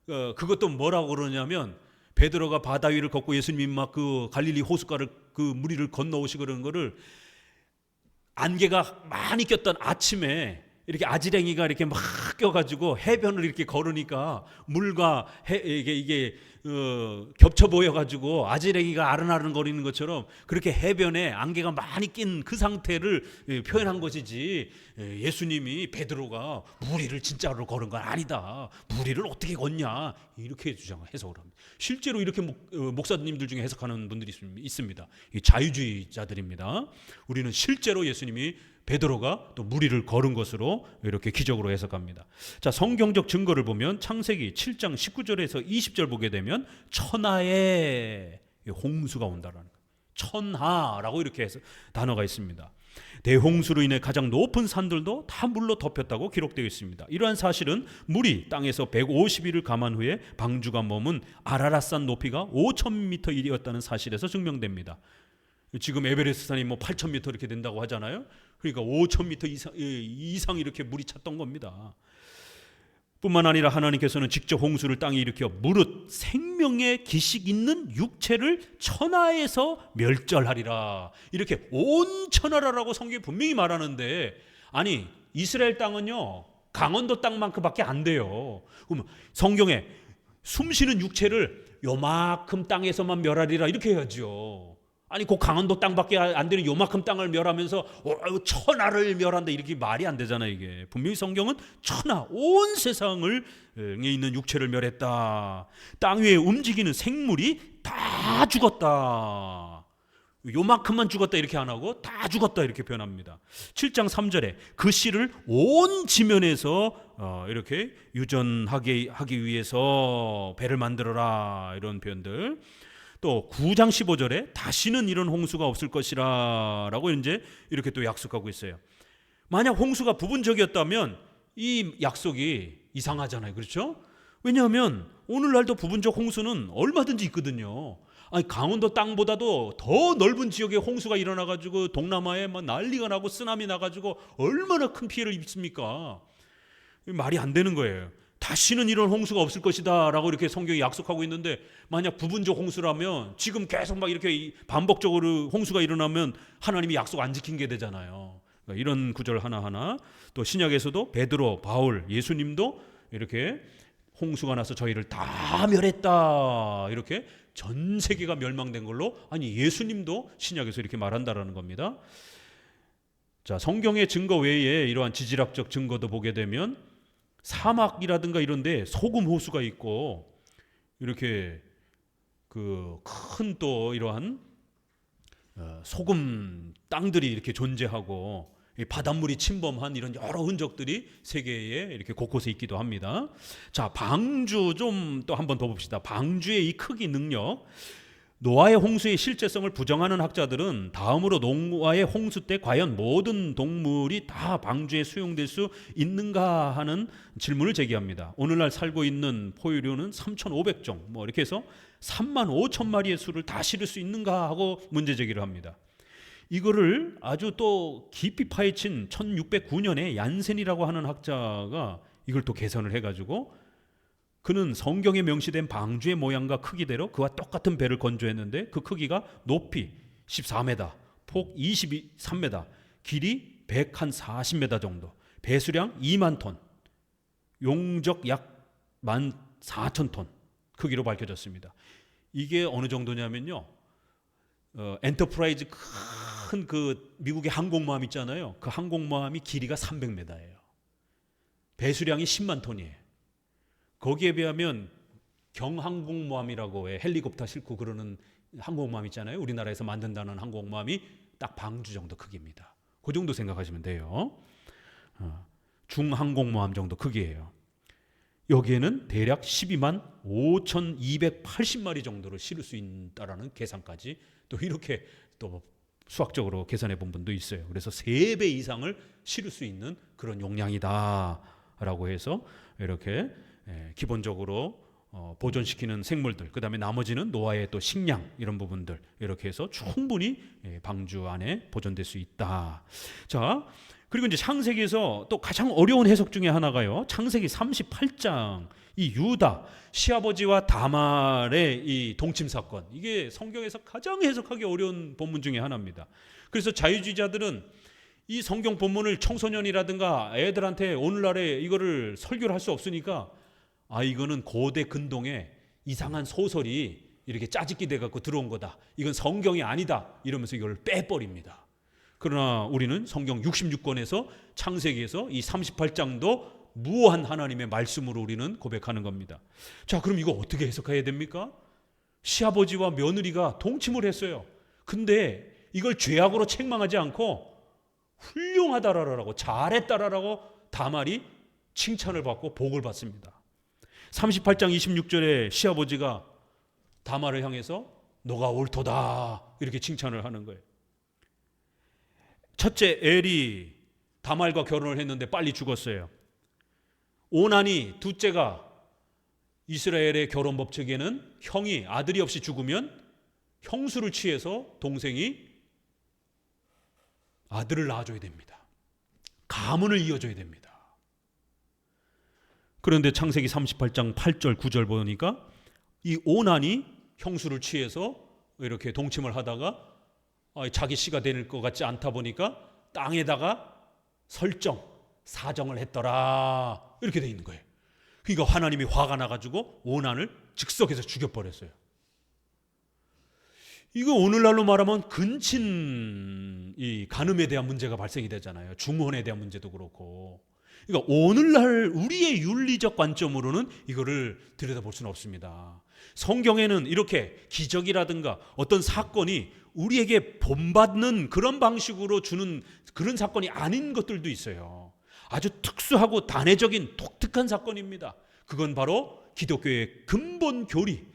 그것도 뭐라고 그러냐면 베드로가 바다 위를 걷고 예수님이 막 그 갈릴리 호숫가를 그 무리를 건너오시고 그러는 거를 안개가 많이 꼈던 아침에 이렇게 아지랭이가 이렇게 막 껴가지고 해변을 이렇게 걸으니까 물과 이게 겹쳐 보여가지고 아지랭이가 아른아른 거리는 것처럼 그렇게 해변에 안개가 많이 낀 그 상태를 표현한 것이지, 예수님이 베드로가 무리를 진짜로 걸은 건 아니다. 무리를 어떻게 걷냐 이렇게 해석을 합니다. 실제로 이렇게 목사님들 중에 해석하는 분들이 있습니다. 이 자유주의자들입니다. 우리는 실제로 예수님이 베드로가 또 무리를 걸은 것으로 이렇게 기적으로 해석합니다. 자, 성경적 증거를 보면 창세기 7장 19절에서 20절 보게 되면 천하에 홍수가 온다라는 거예요. 천하라고 이렇게 해서 단어가 있습니다. 대홍수로 인해 가장 높은 산들도 다 물로 덮였다고 기록되어 있습니다. 이러한 사실은 물이 땅에서 150일을 감한 후에 방주가 머문 아라랏산 높이가 5,000m 일이었다는 사실에서 증명됩니다. 지금 에베레스트산이 8,000m 이렇게 된다고 하잖아요. 그러니까 5,000m 이상 이렇게 물이 찼던 겁니다. 뿐만 아니라 하나님께서는 직접 홍수를 땅에 일으켜 무릇 생명의 기식 있는 육체를 천하에서 멸절하리라. 이렇게 온 천하라라고 성경이 분명히 말하는데, 아니 이스라엘 땅은요 강원도 땅만큼밖에 안 돼요. 그럼 성경에 숨쉬는 육체를 요만큼 땅에서만 멸하리라 이렇게 해야죠. 아니 그 강원도 땅밖에 안 되는 요만큼 땅을 멸하면서 천하를 멸한다, 이렇게 말이 안 되잖아요. 이게 분명히 성경은 천하 온 세상을 있는 육체를 멸했다. 땅 위에 움직이는 생물이 다 죽었다. 요만큼만 죽었다 이렇게 안 하고 다 죽었다 이렇게 표현합니다. 7장 3절에 그 씨를 온 지면에서 이렇게 유전하기 위해서 배를 만들어라, 이런 표현들. 또 9장 15절에 다시는 이런 홍수가 없을 것이라 라고 이제 이렇게 또 약속하고 있어요. 만약 홍수가 부분적이었다면 이 약속이 이상하잖아요. 그렇죠? 왜냐하면 오늘날도 부분적 홍수는 얼마든지 있거든요. 아니 강원도 땅보다도 더 넓은 지역에 홍수가 일어나가지고 동남아에 막 난리가 나고 쓰나미 나가지고 얼마나 큰 피해를 입습니까? 말이 안 되는 거예요. 다시는 이런 홍수가 없을 것이다 라고 이렇게 성경이 약속하고 있는데, 만약 부분적 홍수라면 지금 계속 막 이렇게 반복적으로 홍수가 일어나면 하나님이 약속 안 지킨 게 되잖아요. 그러니까 이런 구절 하나하나. 또 신약에서도 베드로, 바울, 예수님도 이렇게 홍수가 나서 저희를 다 멸했다, 이렇게 전 세계가 멸망된 걸로, 아니 예수님도 신약에서 이렇게 말한다라는 겁니다. 자, 성경의 증거 외에 이러한 지질학적 증거도 보게 되면 사막이라든가 이런데 소금 호수가 있고, 이렇게 그 큰 또 이러한 소금 땅들이 이렇게 존재하고, 이 바닷물이 침범한 이런 여러 흔적들이 세계에 이렇게 곳곳에 있기도 합니다. 자, 방주 좀 또 한번 더 봅시다. 방주의 이 크기 능력. 노아의 홍수의 실제성을 부정하는 학자들은 다음으로 노아의 홍수 때 과연 모든 동물이 다 방주에 수용될 수 있는가 하는 질문을 제기합니다. 오늘날 살고 있는 포유류는 3,500종, 뭐 이렇게 해서 35,000마리의 수를 다 실을 수 있는가 하고 문제 제기를 합니다. 이거를 아주 또 깊이 파헤친 1609년에 얀센이라고 하는 학자가 이걸 또 계산을 해가지고 그는 성경에 명시된 방주의 모양과 크기대로 그와 똑같은 배를 건조했는데 그 크기가 높이 14m, 폭 23m, 길이 140m 정도, 배수량 2만 톤, 용적 약 14,000톤 크기로 밝혀졌습니다. 이게 어느 정도냐면요, 엔터프라이즈 큰 그 미국의 항공모함 있잖아요. 그 항공모함이 길이가 300m예요. 배수량이 10만 톤이에요. 거기에 비하면 경항공모함이라고 해 헬리콥터 싣고 그러는 항공모함 있잖아요. 우리나라에서 만든다는 항공모함이 딱 방주 정도 크기입니다. 그 정도 생각하시면 돼요. 중항공모함 정도 크기예요. 여기에는 대략 12만 5,280마리 정도를 실을 수 있다라는 계산까지 또 이렇게 또 수학적으로 계산해 본 분도 있어요. 그래서 3배 이상을 실을 수 있는 그런 용량이다라고 해서 이렇게 기본적으로 보존시키는 생물들, 그 다음에 나머지는 노아의 또 식량 이런 부분들 이렇게 해서 충분히 방주 안에 보존될 수 있다. 자, 그리고 이제 창세기에서 또 가장 어려운 해석 중에 하나가요. 창세기 38장 이 유다 시아버지와 다말의 이 동침 사건, 이게 성경에서 가장 해석하기 어려운 본문 중에 하나입니다. 그래서 자유주의자들은 이 성경 본문을 청소년이라든가 애들한테 오늘날에 이거를 설교를 할 수 없으니까 이거는 고대 근동에 이상한 소설이 이렇게 짜집기 돼 갖고 들어온 거다, 이건 성경이 아니다 이러면서 이걸 빼버립니다. 그러나 우리는 성경 66권에서 창세기에서 이 38장도 무한 하나님의 말씀으로 우리는 고백하는 겁니다. 자, 그럼 이거 어떻게 해석해야 됩니까? 시아버지와 며느리가 동침을 했어요. 근데 이걸 죄악으로 책망하지 않고 훌륭하다라고, 잘했다라고 다말이 칭찬을 받고 복을 받습니다. 38장 26절에 시아버지가 다말을 향해서 너가 옳도다 이렇게 칭찬을 하는 거예요. 첫째 엘이 다말과 결혼을 했는데 빨리 죽었어요. 오난이 둘째가 이스라엘의 결혼 법칙에는 형이 아들이 없이 죽으면 형수를 취해서 동생이 아들을 낳아줘야 됩니다. 가문을 이어줘야 됩니다. 그런데 창세기 38장 8절 9절 보니까 이 오난이 형수를 취해서 이렇게 동침을 하다가 자기 씨가 될 것 같지 않다 보니까 땅에다가 사정을 했더라 이렇게 돼 있는 거예요. 그러니까 하나님이 화가 나가지고 오난을 즉석에서 죽여버렸어요. 이거 오늘날로 말하면 근친 이 간음에 대한 문제가 발생이 되잖아요. 중혼에 대한 문제도 그렇고. 그러니까 오늘날 우리의 윤리적 관점으로는 이거를 들여다볼 수는 없습니다. 성경에는 이렇게 기적이라든가 어떤 사건이 우리에게 본받는 그런 방식으로 주는 그런 사건이 아닌 것들도 있어요. 아주 특수하고 단회적인 독특한 사건입니다. 그건 바로 기독교의 근본 교리,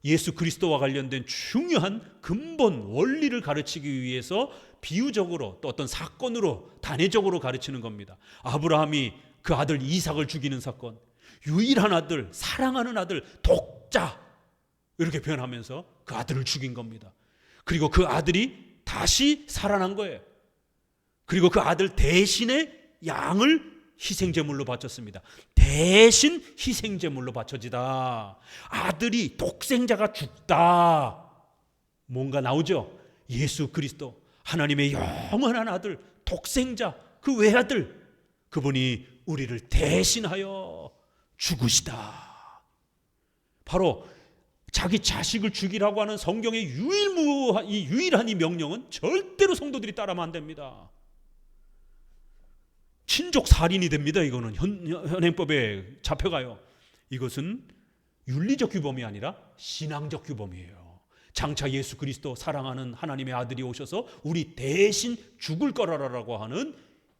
예수 그리스도와 관련된 중요한 근본 원리를 가르치기 위해서 비유적으로 또 어떤 사건으로 단회적으로 가르치는 겁니다. 아브라함이 그 아들 이삭을 죽이는 사건, 유일한 아들, 사랑하는 아들, 독자 이렇게 표현하면서 그 아들을 죽인 겁니다. 그리고 그 아들이 다시 살아난 거예요. 그리고 그 아들 대신에 양을 희생제물로 바쳤습니다. 대신 희생제물로 바쳐지다. 아들이 독생자가 죽다. 뭔가 나오죠? 예수 그리스도, 하나님의 영원한 아들, 독생자, 그 외아들, 그분이 우리를 대신하여 죽으시다. 바로 자기 자식을 죽이라고 하는 성경의 유일한 이 명령은 절대로 성도들이 따르면 안 됩니다. 친족 살인이 됩니다. 이거는 현행법에 잡혀가요. 이것은 윤리적 규범이 아니라 신앙적 규범이에요. 장차 예수 그리스도 사랑하는 하나님의 아들이 오셔서 우리 대신 죽을 거라고 하는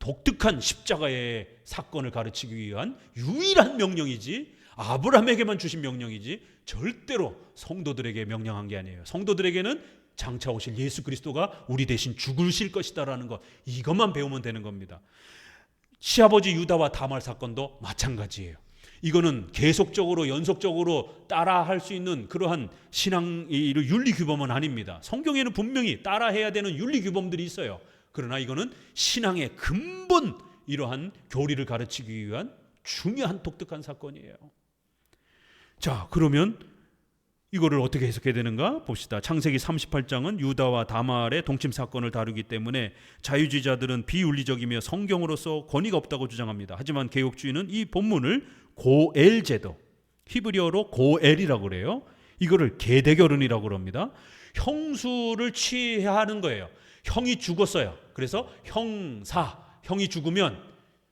독특한 십자가의 사건을 가르치기 위한 유일한 명령이지, 아브라함에게만 주신 명령이지 절대로 성도들에게 명령한 게 아니에요. 성도들에게는 장차 오실 예수 그리스도가 우리 대신 죽으실 것이다라는 것, 이것만 배우면 되는 겁니다. 시아버지 유다와 다말 사건도 마찬가지예요. 이거는 계속적으로 연속적으로 따라할 수 있는 그러한 신앙 윤리 규범은 아닙니다. 성경에는 분명히 따라해야 되는 윤리 규범들이 있어요. 그러나 이거는 신앙의 근본, 이러한 교리를 가르치기 위한 중요한 독특한 사건이에요. 자, 그러면 이거를 어떻게 해석해야 되는가 봅시다. 창세기 38장은 유다와 다말의 동침 사건을 다루기 때문에 자유주의자들은 비윤리적이며 성경으로서 권위가 없다고 주장합니다. 하지만 개혁주의는 이 본문을 고엘 제도, 히브리어로 고엘이라고 그래요. 이거를 계대결혼이라고 그럽니다. 형수를 취하는 거예요. 형이 죽었어요. 그래서 형이 죽으면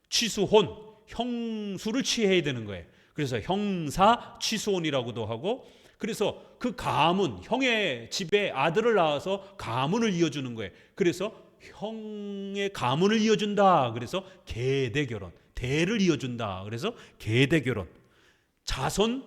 취수혼, 형수를 취해야 되는 거예요. 그래서 형사 취수혼이라고도 하고, 그래서 그 가문, 형의 집에 아들을 낳아서 가문을 이어주는 거예요. 그래서 형의 가문을 이어준다. 그래서 계대결혼, 대를 이어준다. 그래서 계대결혼, 자손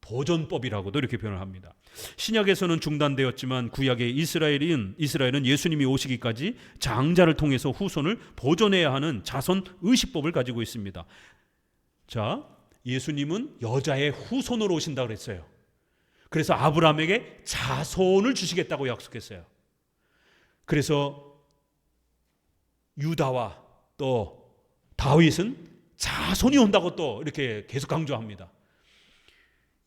보존법이라고도 이렇게 표현을 합니다. 신약에서는 중단되었지만 구약의 이스라엘은 예수님이 오시기까지 장자를 통해서 후손을 보존해야 하는 자손 의식법을 가지고 있습니다. 자, 예수님은 여자의 후손으로 오신다고 그랬어요. 그래서 아브라함에게 자손을 주시겠다고 약속했어요. 그래서 유다와 또 다윗은 자손이 온다고 또 이렇게 계속 강조합니다.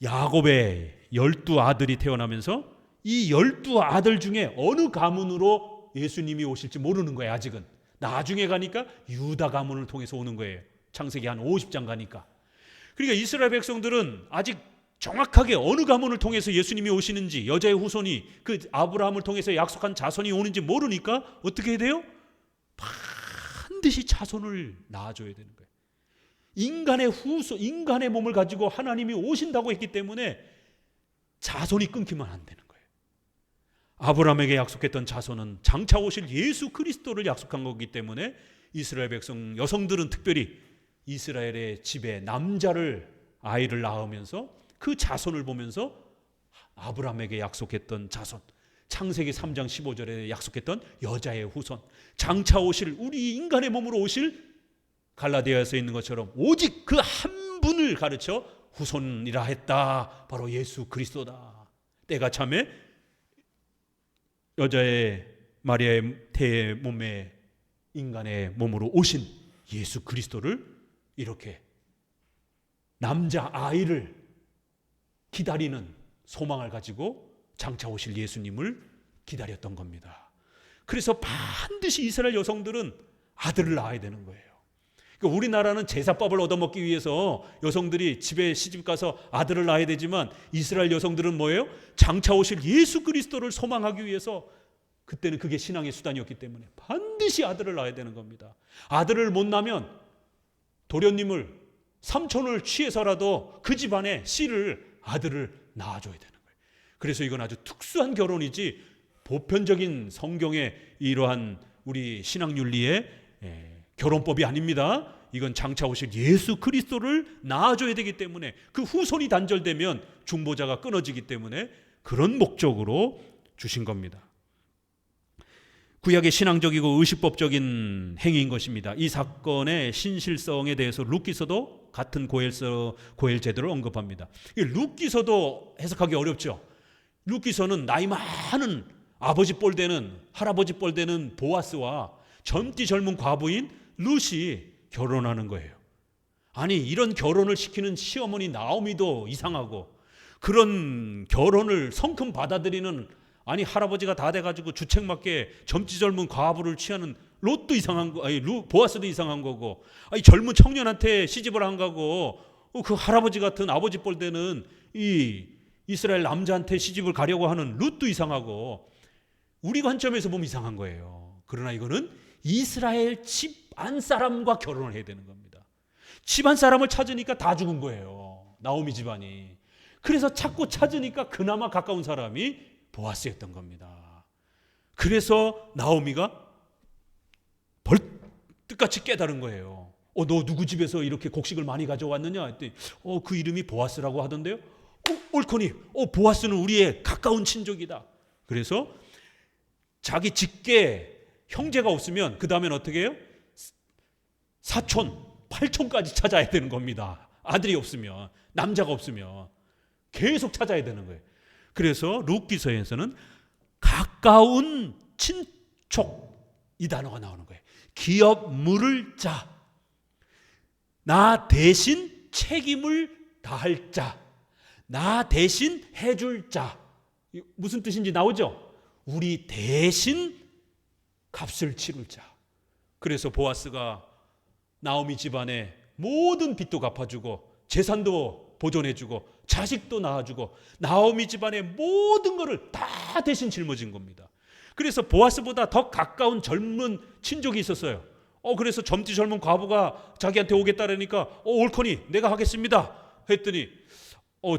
야곱의 12아들이 태어나면서 이 12아들 중에 어느 가문으로 예수님이 오실지 모르는 거예요. 아직은. 나중에 가니까 유다 가문을 통해서 오는 거예요. 창세기 한 50장 가니까. 그러니까 이스라엘 백성들은 아직 정확하게 어느 가문을 통해서 예수님이 오시는지, 여자의 후손이 그 아브라함을 통해서 약속한 자손이 오는지 모르니까 어떻게 해야 돼요? 반드시 자손을 낳아줘야 되는 거예요. 인간의 후손, 인간의 몸을 가지고 하나님이 오신다고 했기 때문에 자손이 끊기면 안 되는 거예요. 아브라함에게 약속했던 자손은 장차 오실 예수 그리스도를 약속한 거기 때문에 이스라엘 백성 여성들은 특별히 이스라엘의 집에 아이를 낳으면서 그 자손을 보면서 아브라함에게 약속했던 자손, 창세기 3장 15절에 약속했던 여자의 후손, 장차 오실 우리 인간의 몸으로 오실 갈라디아에서 있는 것처럼 오직 그 한 분을 가르쳐 후손이라 했다. 바로 예수 그리스도다. 때가 참에 여자의 마리아의 태의 몸에 인간의 몸으로 오신 예수 그리스도를 이렇게 남자 아이를 기다리는 소망을 가지고 장차 오실 예수님을 기다렸던 겁니다. 그래서 반드시 이스라엘 여성들은 아들을 낳아야 되는 거예요. 그러니까 우리나라는 제사법을 얻어먹기 위해서 여성들이 집에 시집가서 아들을 낳아야 되지만 이스라엘 여성들은 뭐예요? 장차 오실 예수 그리스도를 소망하기 위해서 그때는 그게 신앙의 수단이었기 때문에 반드시 아들을 낳아야 되는 겁니다. 아들을 못 낳으면 도련님을, 삼촌을 취해서라도 그 집안에 아들을 낳아줘야 되는 거예요. 그래서 이건 아주 특수한 결혼이지 보편적인 성경의 이러한 우리 신앙윤리의 결혼법이 아닙니다. 이건 장차 오실 예수 그리스도를 낳아줘야 되기 때문에, 그 후손이 단절되면 중보자가 끊어지기 때문에 그런 목적으로 주신 겁니다. 구약의 신앙적이고 의식법적인 행위인 것입니다. 이 사건의 신실성에 대해서 룻기서도 같은 고엘 제도를 언급합니다. 룻기서도 해석하기 어렵죠. 룻기서는 나이 많은 아버지 뻘 되는, 할아버지 뻘 되는 보아스와 젊디 젊은 과부인 룻이 결혼하는 거예요. 아니, 이런 결혼을 시키는 시어머니 나오미도 이상하고, 그런 결혼을 성큼 받아들이는 할아버지가 다 돼가지고 주책맞게 젊지 젊은 과부를 취하는 롯도 이상한 거, 보아스도 이상한 거고, 젊은 청년한테 시집을 안 가고 그 할아버지 같은 아버지 뻘 되는 이 이스라엘 남자한테 시집을 가려고 하는 룻도 이상하고, 우리 관점에서 보면 이상한 거예요. 그러나 이거는 이스라엘 집안 사람과 결혼을 해야 되는 겁니다. 집안 사람을 찾으니까 다 죽은 거예요. 나오미 집안이. 그래서 찾고 찾으니까 그나마 가까운 사람이 보아스였던 겁니다. 그래서 나오미가 벌떡 뜻같이 깨달은 거예요. 너 누구 집에서 이렇게 곡식을 많이 가져왔느냐 했더니 그 이름이 보아스라고 하던데요. 옳거니 보아스는 우리의 가까운 친족이다. 그래서 자기 직계 형제가 없으면 그 다음엔 어떻게 해요? 사촌, 팔촌까지 찾아야 되는 겁니다. 아들이 없으면, 남자가 없으면 계속 찾아야 되는 거예요. 그래서 룻기서에서는 가까운 친촉 이 단어가 나오는 거예요. 기업 물을 자, 나 대신 책임을 다할 자, 나 대신 해줄 자. 무슨 뜻인지 나오죠? 우리 대신 값을 치를 자. 그래서 보아스가 나오미 집안에 모든 빚도 갚아주고 재산도 보존해주고 자식도 낳아주고 나오미 집안의 모든 것을 다 대신 짊어진 겁니다. 그래서 보아스보다 더 가까운 젊은 친족이 있었어요. 그래서 젊디 젊은 과부가 자기한테 오겠다라니까 옳거니 내가 하겠습니다 했더니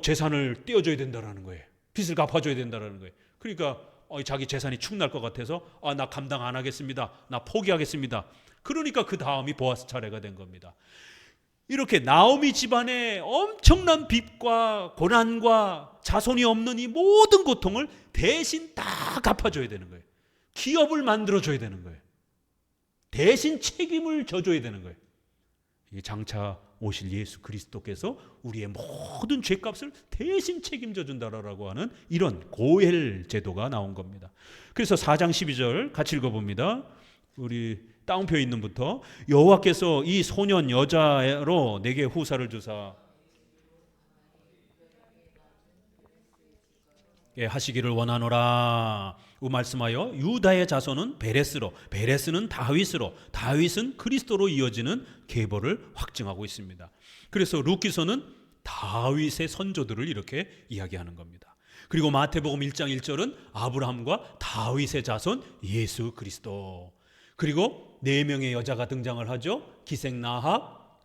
재산을 떼어줘야 된다라는 거예요. 빚을 갚아줘야 된다라는 거예요. 그러니까 자기 재산이 축날 것 같아서 나 감당 안 하겠습니다. 나 포기하겠습니다. 그러니까 그 다음이 보아스 차례가 된 겁니다. 이렇게 나오미 집안의 엄청난 빚과 고난과 자손이 없는 이 모든 고통을 대신 다 갚아줘야 되는 거예요. 기업을 만들어줘야 되는 거예요. 대신 책임을 져줘야 되는 거예요. 이게 장차 오실 예수 그리스도께서 우리의 모든 죄값을 대신 책임져 준다라고 하는 이런 고엘 제도가 나온 겁니다. 그래서 4장 12절 같이 읽어봅니다. 우리 다운표 있는 부터 여호와께서 이 소년 여자로 내게 후사를 주사 하시기를 원하노라. 말씀하여 유다의 자손은 베레스로, 베레스는 다윗으로, 다윗은 그리스도로 이어지는 계보를 확증하고 있습니다. 그래서 룻기서는 다윗의 선조들을 이렇게 이야기하는 겁니다. 그리고 마태복음 1장 1절은 아브라함과 다윗의 자손 예수 그리스도. 그리고 4명의 여자가 등장을 하죠. 기생 나합,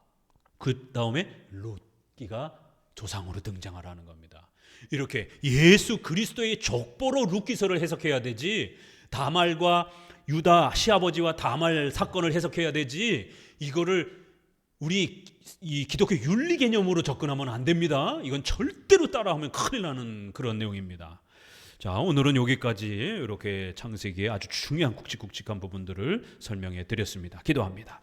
그 다음에 룻기가 조상으로 등장을 하는 겁니다. 이렇게 예수 그리스도의 족보로 룻기서를 해석해야 되지, 다말과 유다 시아버지와 다말 사건을 해석해야 되지, 이거를 우리 이 기독교 윤리 개념으로 접근하면 안 됩니다. 이건 절대로 따라하면 큰일 나는 그런 내용입니다. 자, 오늘은 여기까지 이렇게 창세기의 아주 중요한 굵직굵직한 부분들을 설명해 드렸습니다. 기도합니다.